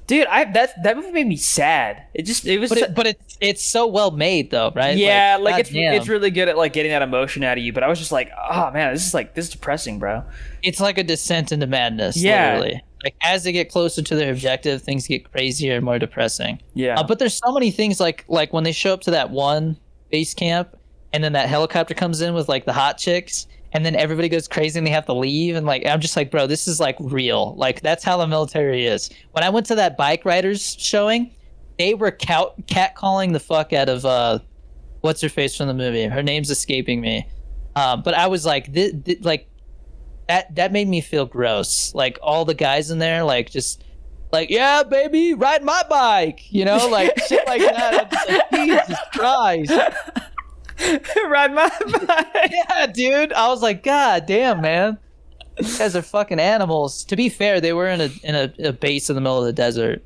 Dude, that movie made me sad. But it's so well made though, right? Yeah, like goddamn. it's really good at like getting that emotion out of you. But I was just like, oh man, this is depressing, bro. It's like a descent into madness. Yeah. Literally. Like as they get closer to their objective, things get crazier and more depressing. Yeah. But there's so many things like when they show up to that one base camp, and then that helicopter comes in with like the hot chicks, and then everybody goes crazy and they have to leave, and like I'm just like, bro, this is like real. Like that's how the military is. When I went to that bike riders showing, they were catcalling the fuck out of what's her face from the movie. Her name's escaping me. But I was like, like that made me feel gross. Like all the guys in there, like just like, yeah, baby, ride my bike, you know, like shit like that. I'm just like, Jesus Christ. Ride my bike. Yeah, dude. I was like, God damn, man. These guys are fucking animals. To be fair, they were in a base in the middle of the desert.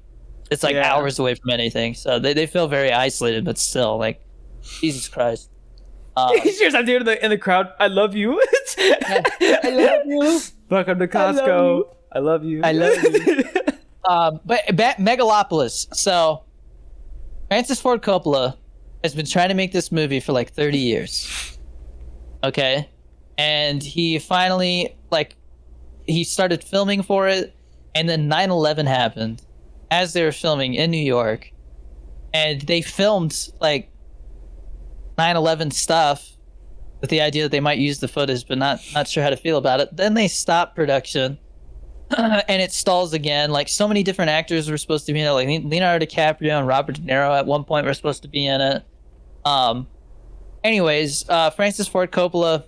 It's like Yeah. hours away from anything. So they feel very isolated, but still, like, Jesus Christ. Here's that dude in the crowd. I love you. I love you. Welcome to Costco. I love you. I love you. But Megalopolis. So, Francis Ford Coppola has been trying to make this movie for like 30 years. Okay? And he finally, like, he started filming for it, and then 9/11 happened as they were filming in New York. And they filmed, like, 9/11 stuff with the idea that they might use the footage, but not sure how to feel about it. Then they stopped production. And it stalls again. Like so many different actors were supposed to be in it. Like Leonardo DiCaprio and Robert De Niro at one point were supposed to be in it. Anyways, Francis Ford Coppola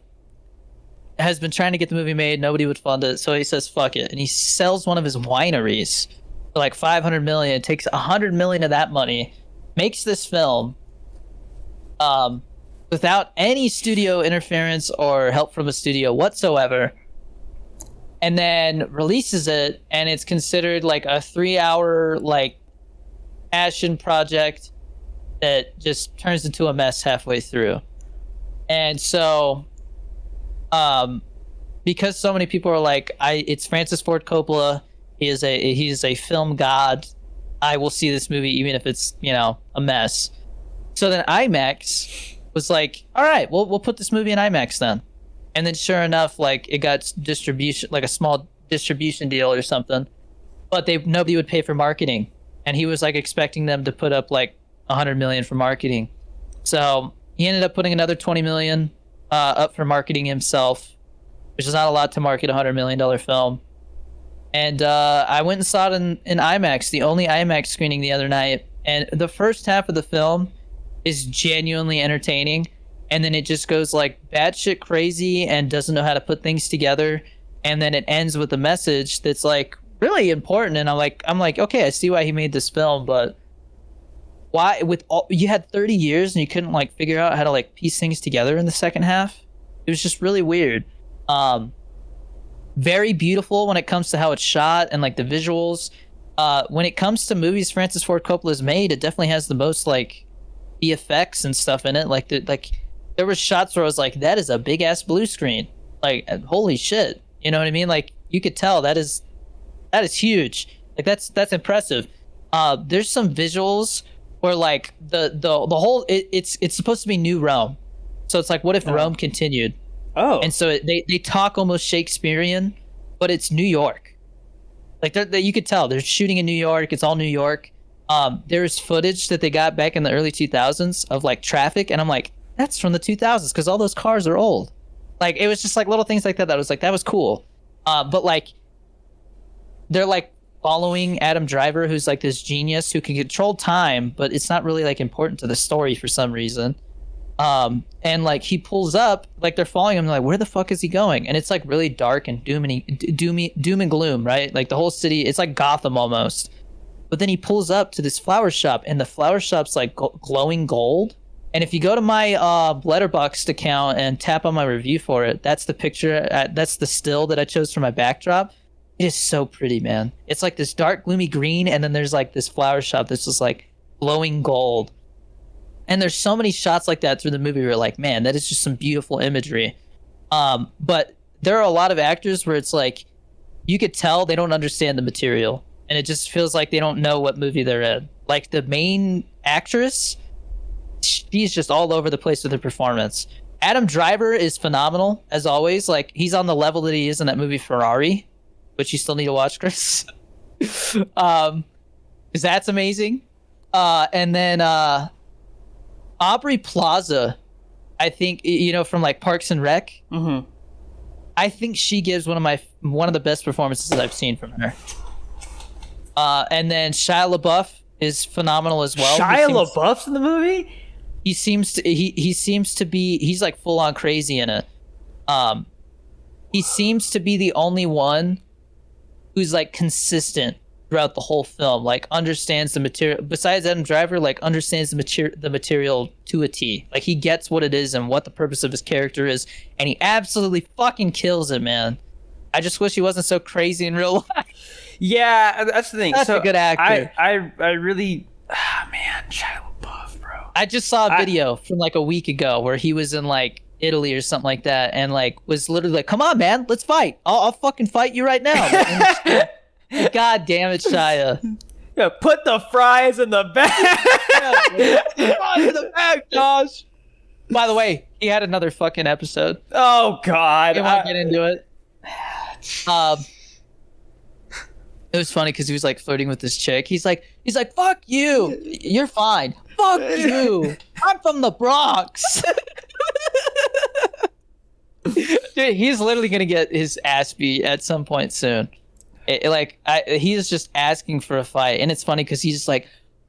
has been trying to get the movie made. Nobody would fund it, so he says fuck it, and he sells one of his wineries for like $500 million. Takes $100 million of that money, makes this film, without any studio interference or help from a studio whatsoever. And then releases it, and it's considered like a 3-hour like passion project that just turns into a mess halfway through. And so, because so many people are like, it's Francis Ford Coppola. He is a film god. I will see this movie even if it's a mess. So then IMAX was like, all right, we'll put this movie in IMAX then. And then sure enough, like it got distribution, like a small distribution deal or something, but nobody would pay for marketing. And he was like expecting them to put up like 100 million for marketing. So he ended up putting another 20 million up for marketing himself, which is not a lot to market a $100 million film. And I went and saw it in IMAX, the only IMAX screening the other night. And the first half of the film is genuinely entertaining. And then it just goes like batshit crazy and doesn't know how to put things together. And then it ends with a message that's like really important. And I'm like, okay, I see why he made this film, but why you had 30 years and you couldn't like figure out how to like piece things together in the second half? It was just really weird. Very beautiful when it comes to how it's shot and like the visuals. When it comes to movies Francis Ford Coppola's made, it definitely has the most like effects and stuff in it. Like there were shots where I was like, that is a big ass blue screen. Like holy shit. You know what I mean? Like you could tell that is huge. Like that's impressive. There's some visuals where like the whole it's supposed to be New Rome. So it's like, what if Rome continued? Oh. And so they talk almost Shakespearean, but it's New York. Like you could tell they're shooting in New York. It's all New York. There's footage that they got back in the early 2000s of like traffic, and I'm like, that's from the 2000s because all those cars are old. Like it was just like little things like that. That was like that was cool. But like they're like following Adam Driver, who's like this genius who can control time, but it's not really like important to the story for some reason. And like he pulls up, like they're following him, like where the fuck is he going? And it's like really dark and doom and gloom, right? Like the whole city, it's like Gotham almost. But then he pulls up to this flower shop, and the flower shop's like glowing gold. And if you go to my Letterboxd account and tap on my review for it, that's the picture. That's the still that I chose for my backdrop. It is so pretty, man. It's like this dark, gloomy green, and then there's like this flower shop that's just like glowing gold. And there's so many shots like that through the movie where you're like, man, that is just some beautiful imagery. But there are a lot of actors where it's like, you could tell they don't understand the material. And it just feels like they don't know what movie they're in. Like the main actress, she's just all over the place with her performance. Adam Driver is phenomenal, as always. Like he's on the level that he is in that movie Ferrari, which you still need to watch, Chris. Because that's amazing. And then Aubrey Plaza, I think, you know, from like Parks and Rec. Mm-hmm. I think she gives one of the best performances I've seen from her. And then Shia LaBeouf is phenomenal as well. Shia LaBeouf's in the movie? He seems to be, he's like full on crazy in it. He seems to be the only one who's like consistent throughout the whole film, like understands the material, besides Adam Driver, like understands the material to a T. Like he gets what it is and what the purpose of his character is, and he absolutely fucking kills it, man. I just wish he wasn't so crazy in real life. Yeah, that's the thing. That's a good actor. I really, man, Shia LaBeouf, bro. I just saw a video from like a week ago where he was in like Italy or something like that, and like was literally like, "Come on, man, let's fight. I'll fucking fight you right now." God damn it, Shia. Yeah, put the fries in the bag. Fries in the bag, Josh. By the way, he had another fucking episode. Oh God, I won't get into it. It was funny because he was like flirting with this chick. He's like, fuck you. You're fine. Fuck you. I'm from the Bronx. Dude, he's literally gonna get his ass beat at some point soon. He is just asking for a fight, and it's funny because he's just like,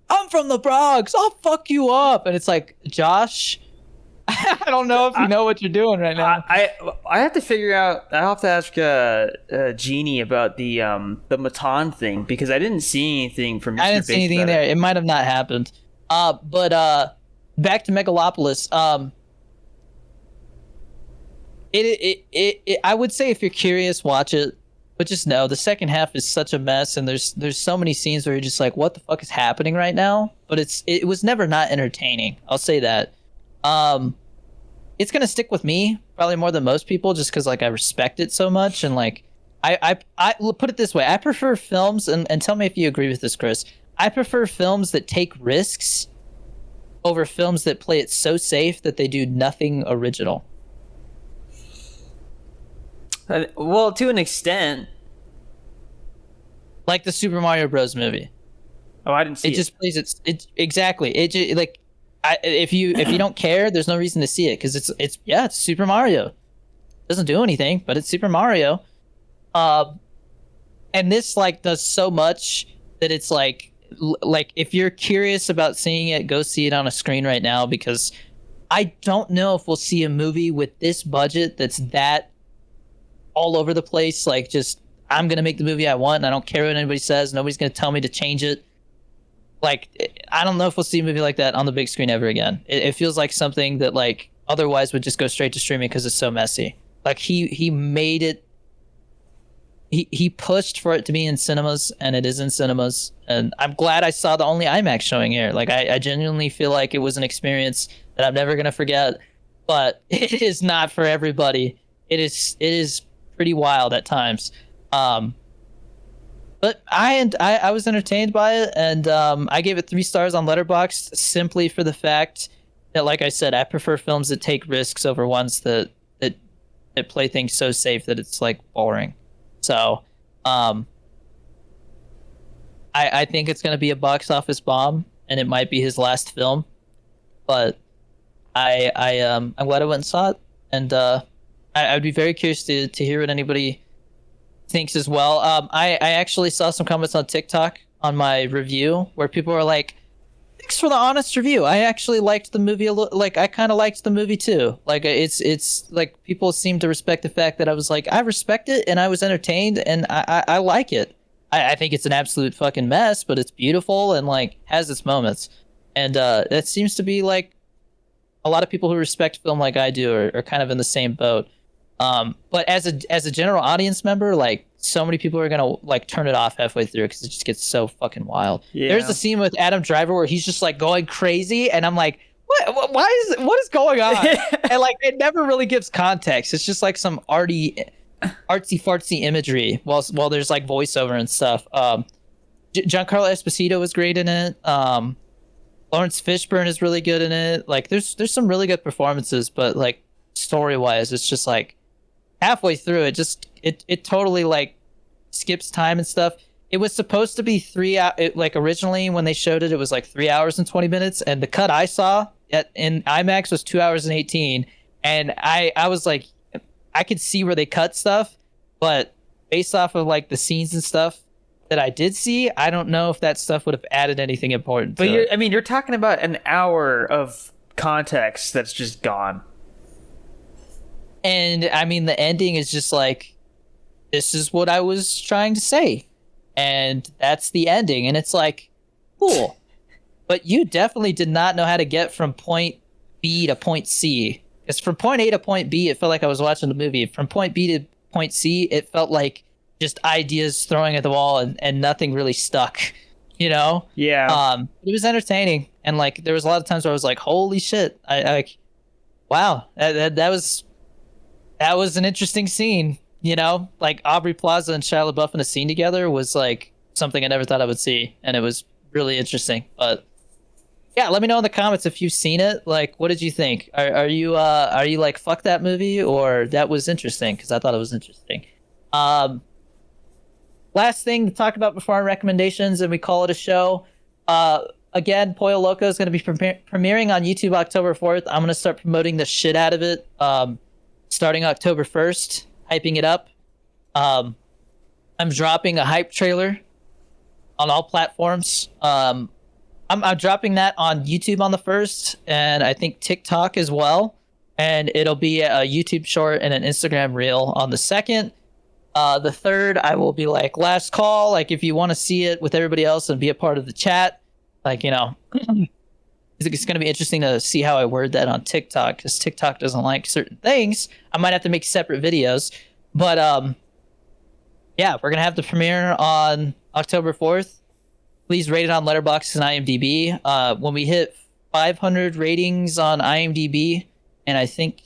I'm from the Bronx. I'll fuck you up, and it's like, Josh, I don't know if you know what you're doing right now. I have to figure out. I have to ask Jeannie about the Matan thing because I didn't see anything from. Mr. I didn't see anything there. It might have not happened. But back to Megalopolis. I would say if you're curious, watch it. But just know the second half is such a mess, and there's so many scenes where you're just like, what the fuck is happening right now? But it was never not entertaining. I'll say that. It's gonna stick with me probably more than most people, just because like I respect it so much, and like I put it this way: I prefer films, and tell me if you agree with this, Chris. I prefer films that take risks, over films that play it so safe that they do nothing original. Well, to an extent. Like the Super Mario Bros. Movie. Oh, I didn't see it. It just plays it exactly. If you don't care, there's no reason to see it because it's Super Mario. It doesn't do anything, but it's Super Mario. And this like does so much that it's like if you're curious about seeing it, go see it on a screen right now, because I don't know if we'll see a movie with this budget that's that all over the place. Like, just, I'm gonna make the movie I want and I don't care what anybody says. Nobody's gonna tell me to change it. Like, I don't know if we'll see a movie like that on the big screen ever again. It feels like something that like otherwise would just go straight to streaming because it's so messy. Like, he made it. He pushed for it to be in cinemas, and it is in cinemas. And I'm glad I saw the only IMAX showing here. Like, I genuinely feel like it was an experience that I'm never gonna forget. But it is not for everybody. It is pretty wild at times. But I was entertained by it, and I gave it 3 stars on Letterboxd simply for the fact that, like I said, I prefer films that take risks over ones that play things so safe that it's like boring. So, I think it's gonna be a box office bomb, and it might be his last film. But I'm glad I went and saw it, and I'd be very curious to hear what anybody thinks as well. I actually saw some comments on TikTok on my review where people were like, "Thanks for the honest review. I actually liked the movie a little. Like, I kind of liked the movie too. Like, it's like people seem to respect the fact that I was like, I respect it and I was entertained and I like it. I think it's an absolute fucking mess, but it's beautiful and like has its moments. And that seems to be like a lot of people who respect film like I do are kind of in the same boat. But as a general audience member, like, so many people are gonna like turn it off halfway through because it just gets so fucking wild. Yeah. There's a scene with Adam Driver where he's just like going crazy, and I'm like, what is going on? And like, it never really gives context. It's just like some artsy fartsy imagery while there's like voiceover and stuff. Giancarlo Esposito was great in it. Lawrence Fishburne is really good in it. Like, there's some really good performances, but like, story wise, it's just like halfway through it totally like skips time and stuff. It was supposed to be 3 hours. Like, originally when they showed it, it was like 3 hours and 20 minutes, and the cut I saw in IMAX was 2 hours and 18. And I was like, I could see where they cut stuff, but based off of like the scenes and stuff that I did see, I don't know if that stuff would have added anything important. But you're talking about an hour of context that's just gone. And I mean, the ending is just like, this is what I was trying to say, and that's the ending. And it's like, cool, but you definitely did not know how to get from point B to point C. Because from point A to point B, it felt like I was watching the movie. From point B to point C, it felt like just ideas throwing at the wall, and nothing really stuck, you know? Yeah. It was entertaining, and like, there was a lot of times where I was like, holy shit, I like, wow, that was an interesting scene, you know? Like, Aubrey Plaza and Shia LaBeouf in a scene together was like something I never thought I would see, and it was really interesting. But yeah, let me know in the comments if you've seen it. Like, what did you think? Are you like, fuck that movie, or that was interesting? Because I thought it was interesting. Last thing to talk about before our recommendations and we call it a show. Again, Pollo Loco is going to be premiering on YouTube October 4th. I'm going to start promoting the shit out of it. Starting October 1st, hyping it up. I'm dropping a hype trailer on all platforms. I'm dropping that on YouTube on the 1st, and I think TikTok as well. And it'll be a YouTube short and an Instagram reel on the 2nd. The 3rd, I will be like, last call. Like, if you want to see it with everybody else and be a part of the chat, like, you know, it's going to be interesting to see how I word that on TikTok, because TikTok doesn't like certain things. I might have to make separate videos. But yeah, we're going to have the premiere on October 4th. Please rate it on Letterboxd and IMDb. When we hit 500 ratings on IMDb, and I think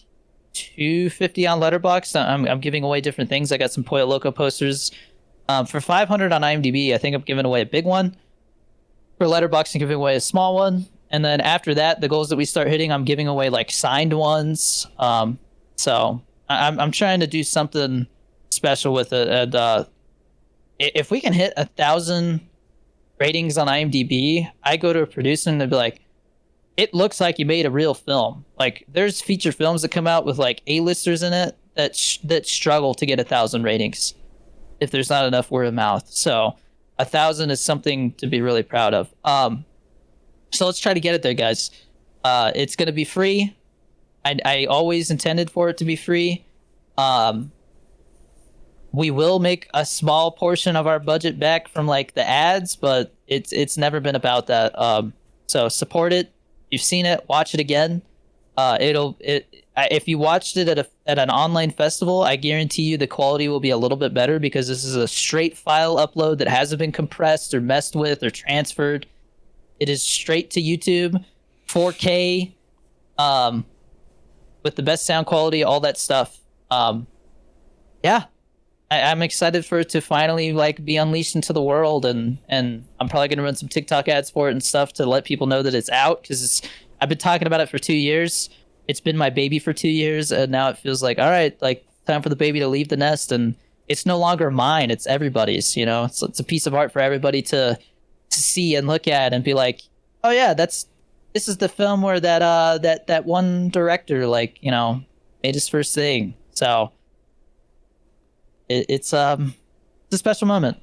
250 on Letterboxd, I'm giving away different things. I got some Pollo Loco posters. For 500 on IMDb, I think I'm giving away a big one. For Letterboxd, I'm giving away a small one. And then after that, the goals that we start hitting, I'm giving away like signed ones. So I'm trying to do something special with it. And if we can hit 1,000 ratings on IMDb, I go to a producer and they'll be like, it looks like you made a real film. Like there's feature films that come out with like A-listers in it that struggle to get 1,000 ratings if there's not enough word of mouth. So 1,000 is something to be really proud of. So let's try to get it there, guys. It's going to be free. I always intended for it to be free. We will make a small portion of our budget back from like the ads, but it's never been about that. So support it. You've seen it, watch it again. If you watched it at an online festival, I guarantee you the quality will be a little bit better because this is a straight file upload that hasn't been compressed or messed with or transferred. It is straight to YouTube, 4K, with the best sound quality, all that stuff. Yeah, I'm excited for it to finally like be unleashed into the world, and I'm probably gonna run some TikTok ads for it and stuff to let people know that it's out because I've been talking about it for 2 years. It's been my baby for 2 years, and now it feels like all right, like time for the baby to leave the nest, and it's no longer mine; it's everybody's. You know, it's a piece of art for everybody to see and look at and be like, oh yeah, this is the film where that one director like made his first thing. So it's a special moment.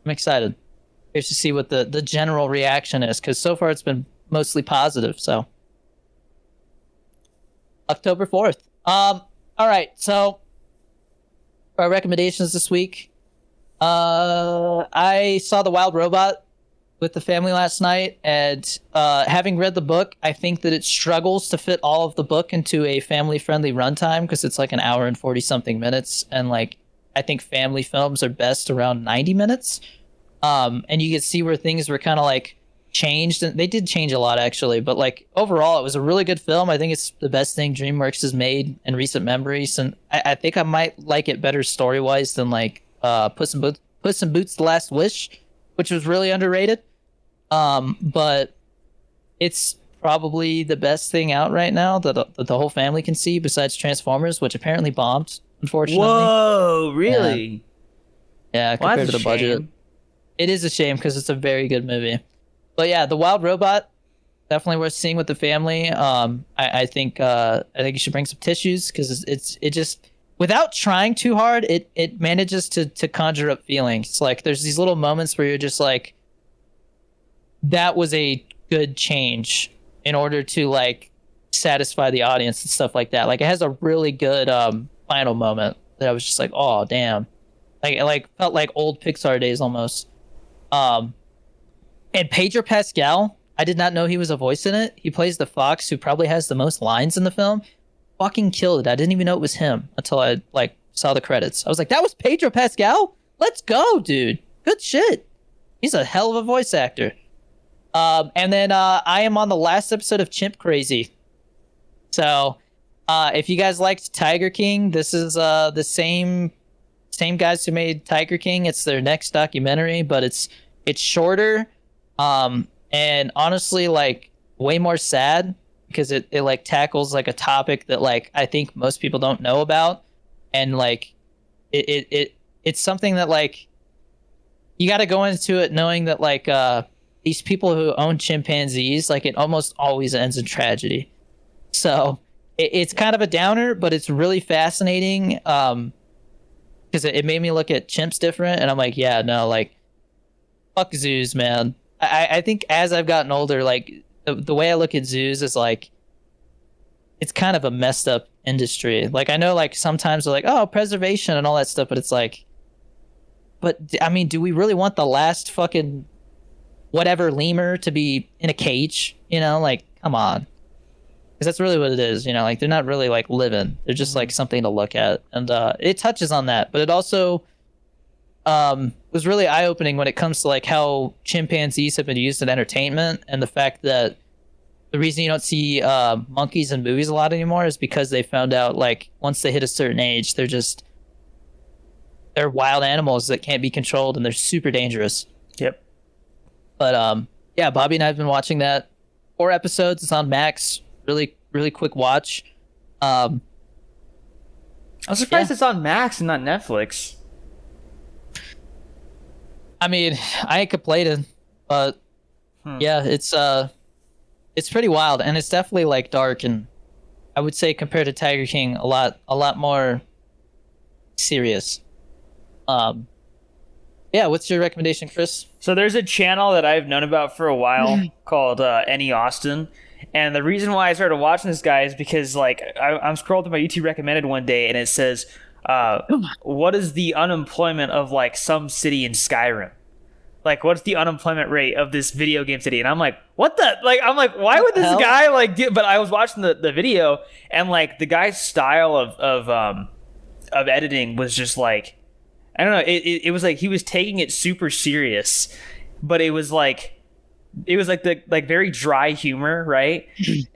I'm excited. Here's to see what the general reaction is because so far it's been mostly positive. So October 4th. All right. So our recommendations this week. I saw The Wild Robot with the family last night, and having read the book, I think that it struggles to fit all of the book into a family-friendly runtime because it's like an hour and 40-something minutes, and like I think family films are best around 90 minutes. And you can see where things were kind of like changed, and they did change a lot actually, but like overall it was a really good film. I think it's the best thing DreamWorks has made in recent memories, and I think I might like it better story-wise than like Puss in Boots: The Last Wish, which was really underrated. But it's probably the best thing out right now that the whole family can see besides Transformers, which apparently bombed, unfortunately. Whoa, really? Yeah, Well, compared that's to a the budget. shame. It is a shame because it's a very good movie. But yeah, The Wild Robot, definitely worth seeing with the family. I think you should bring some tissues because it just, without trying too hard, it manages to conjure up feelings. It's like there's these little moments where you're just like, that was a good change in order to like satisfy the audience and stuff like that. Like it has a really good final moment that I was just like, oh damn, like it like felt like old Pixar days almost. And Pedro Pascal, I did not know he was a voice in it. He plays the fox who probably has the most lines in the film. Fucking killed it. I didn't even know it was him until I like saw the credits. I was like, that was Pedro Pascal? Let's go, dude. Good shit. He's a hell of a voice actor. And then I am on the last episode of Chimp Crazy. So if you guys liked Tiger King, this is the same guys who made Tiger King. It's their next documentary, but it's shorter and honestly like way more sad because it like tackles like a topic that like I think most people don't know about, and like it's something that like you got to go into it knowing that like these people who own chimpanzees, like it almost always ends in tragedy. So it's kind of a downer, but it's really fascinating because it made me look at chimps different, and I'm like, yeah, no, like fuck zoos, man. I think as I've gotten older, like the way I look at zoos is like it's kind of a messed up industry. Like I know like sometimes they're like, oh, preservation and all that stuff, but it's like, but I mean, do we really want the last fucking whatever lemur to be in a cage? You know, like come on, because that's really what it is. You know, like they're not really like living; they're just like something to look at, and it touches on that, but it also was really eye-opening when it comes to like how chimpanzees have been used in entertainment, and the fact that the reason you don't see monkeys in movies a lot anymore is because they found out like once they hit a certain age, they're wild animals that can't be controlled and they're super dangerous. Yep. But yeah, Bobby and I have been watching that. 4 episodes. It's on Max. Really, really quick watch. I'm surprised Yeah. it's on Max and not Netflix. I mean, I ain't complaining, but yeah, it's pretty wild, and it's definitely like dark, and I would say compared to Tiger King, a lot more serious. Um, yeah, what's your recommendation, Chris? So there's a channel that I've known about for a while called Any Austin. And the reason why I started watching this guy is because like I'm scrolling through my YouTube recommended one day and it says, what is the unemployment of like some city in Skyrim? Like, what's the unemployment rate of this video game city? And I'm like, what the? Like, I'm like, why would this hell? guy like do? But I was watching the video and like the guy's style of editing was just like, I don't know. It was like he was taking it super serious, but it was like the like very dry humor, right?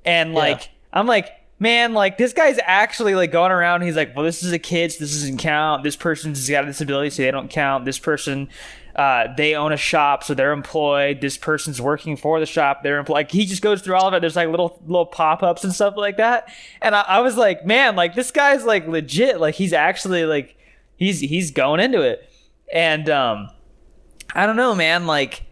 And like I'm like, man, like this guy's actually like going around. He's like, well, this is a kid, so this doesn't count. This person's got a disability, so they don't count. This person, they own a shop, so they're employed. This person's working for the shop, they're employed. Like he just goes through all of it. There's like little pop-ups and stuff like that. And I was like, man, like this guy's like legit. Like he's actually like he's going into it. And I don't know, man, like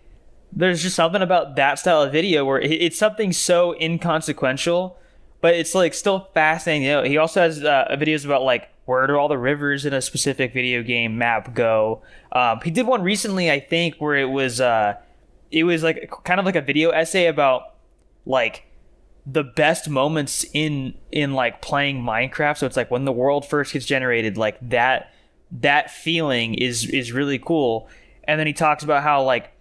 there's just something about that style of video where it's something so inconsequential, but it's like still fascinating. You know, he also has videos about like where do all the rivers in a specific video game map go. He did one recently, I think, where it was like kind of like a video essay about like the best moments in like playing Minecraft. So it's like when the world first gets generated, like that feeling is really cool. And then he talks about how like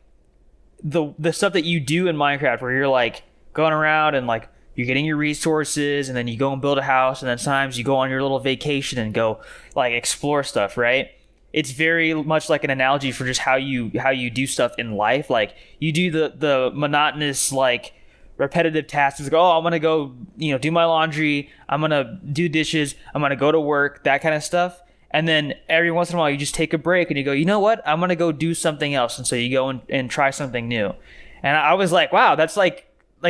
the stuff that you do in Minecraft where you're like going around and like you're getting your resources and then you go and build a house and then sometimes you go on your little vacation and go like explore stuff, right? It's very much like an analogy for just how you do stuff in life. Like you do the monotonous like repetitive tasks. It's like, oh, I'm gonna go, do my laundry, I'm gonna do dishes, I'm gonna go to work, that kind of stuff. And then every once in a while, you just take a break and you go, you know what? I'm going to go do something else. And so you go and try something new. And I was like, wow, that's like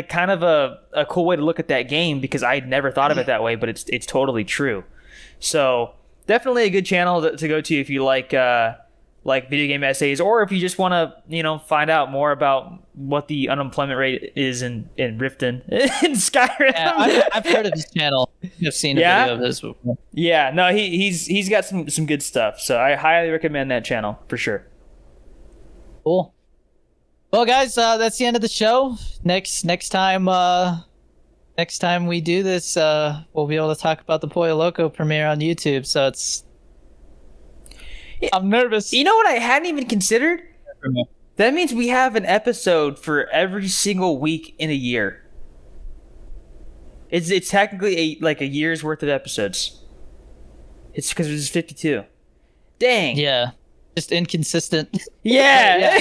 kind of a cool way to look at that game because I'd never thought of it that way, but it's totally true. So definitely a good channel to go to if you like video game essays, or if you just want to, find out more about what the unemployment rate is in Riften in Skyrim. Yeah, I've heard of his channel. I've seen a video of his before. Yeah, no, he's got some good stuff. So I highly recommend that channel for sure. Cool. Well, guys, that's the end of the show. Next time we do this, we'll be able to talk about the Pollo Loco premiere on YouTube. So I'm nervous. You know what I hadn't even considered? That means we have an episode for every single week in a year. It's technically a year's worth of episodes. It's because there's 52. Dang. Yeah. Just inconsistent. Yeah.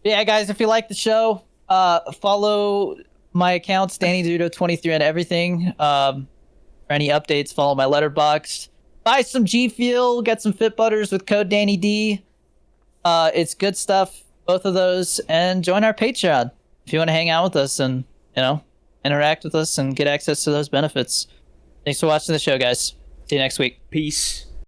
Yeah, guys, if you like the show, follow my accounts, DannyDudo23 on everything. For any updates, follow my letterboxd. Buy some GFUEL, get some Fit Butters with code DannyD. It's good stuff, both of those, and join our Patreon if you want to hang out with us and, interact with us and get access to those benefits. Thanks for watching the show, guys. See you next week. Peace.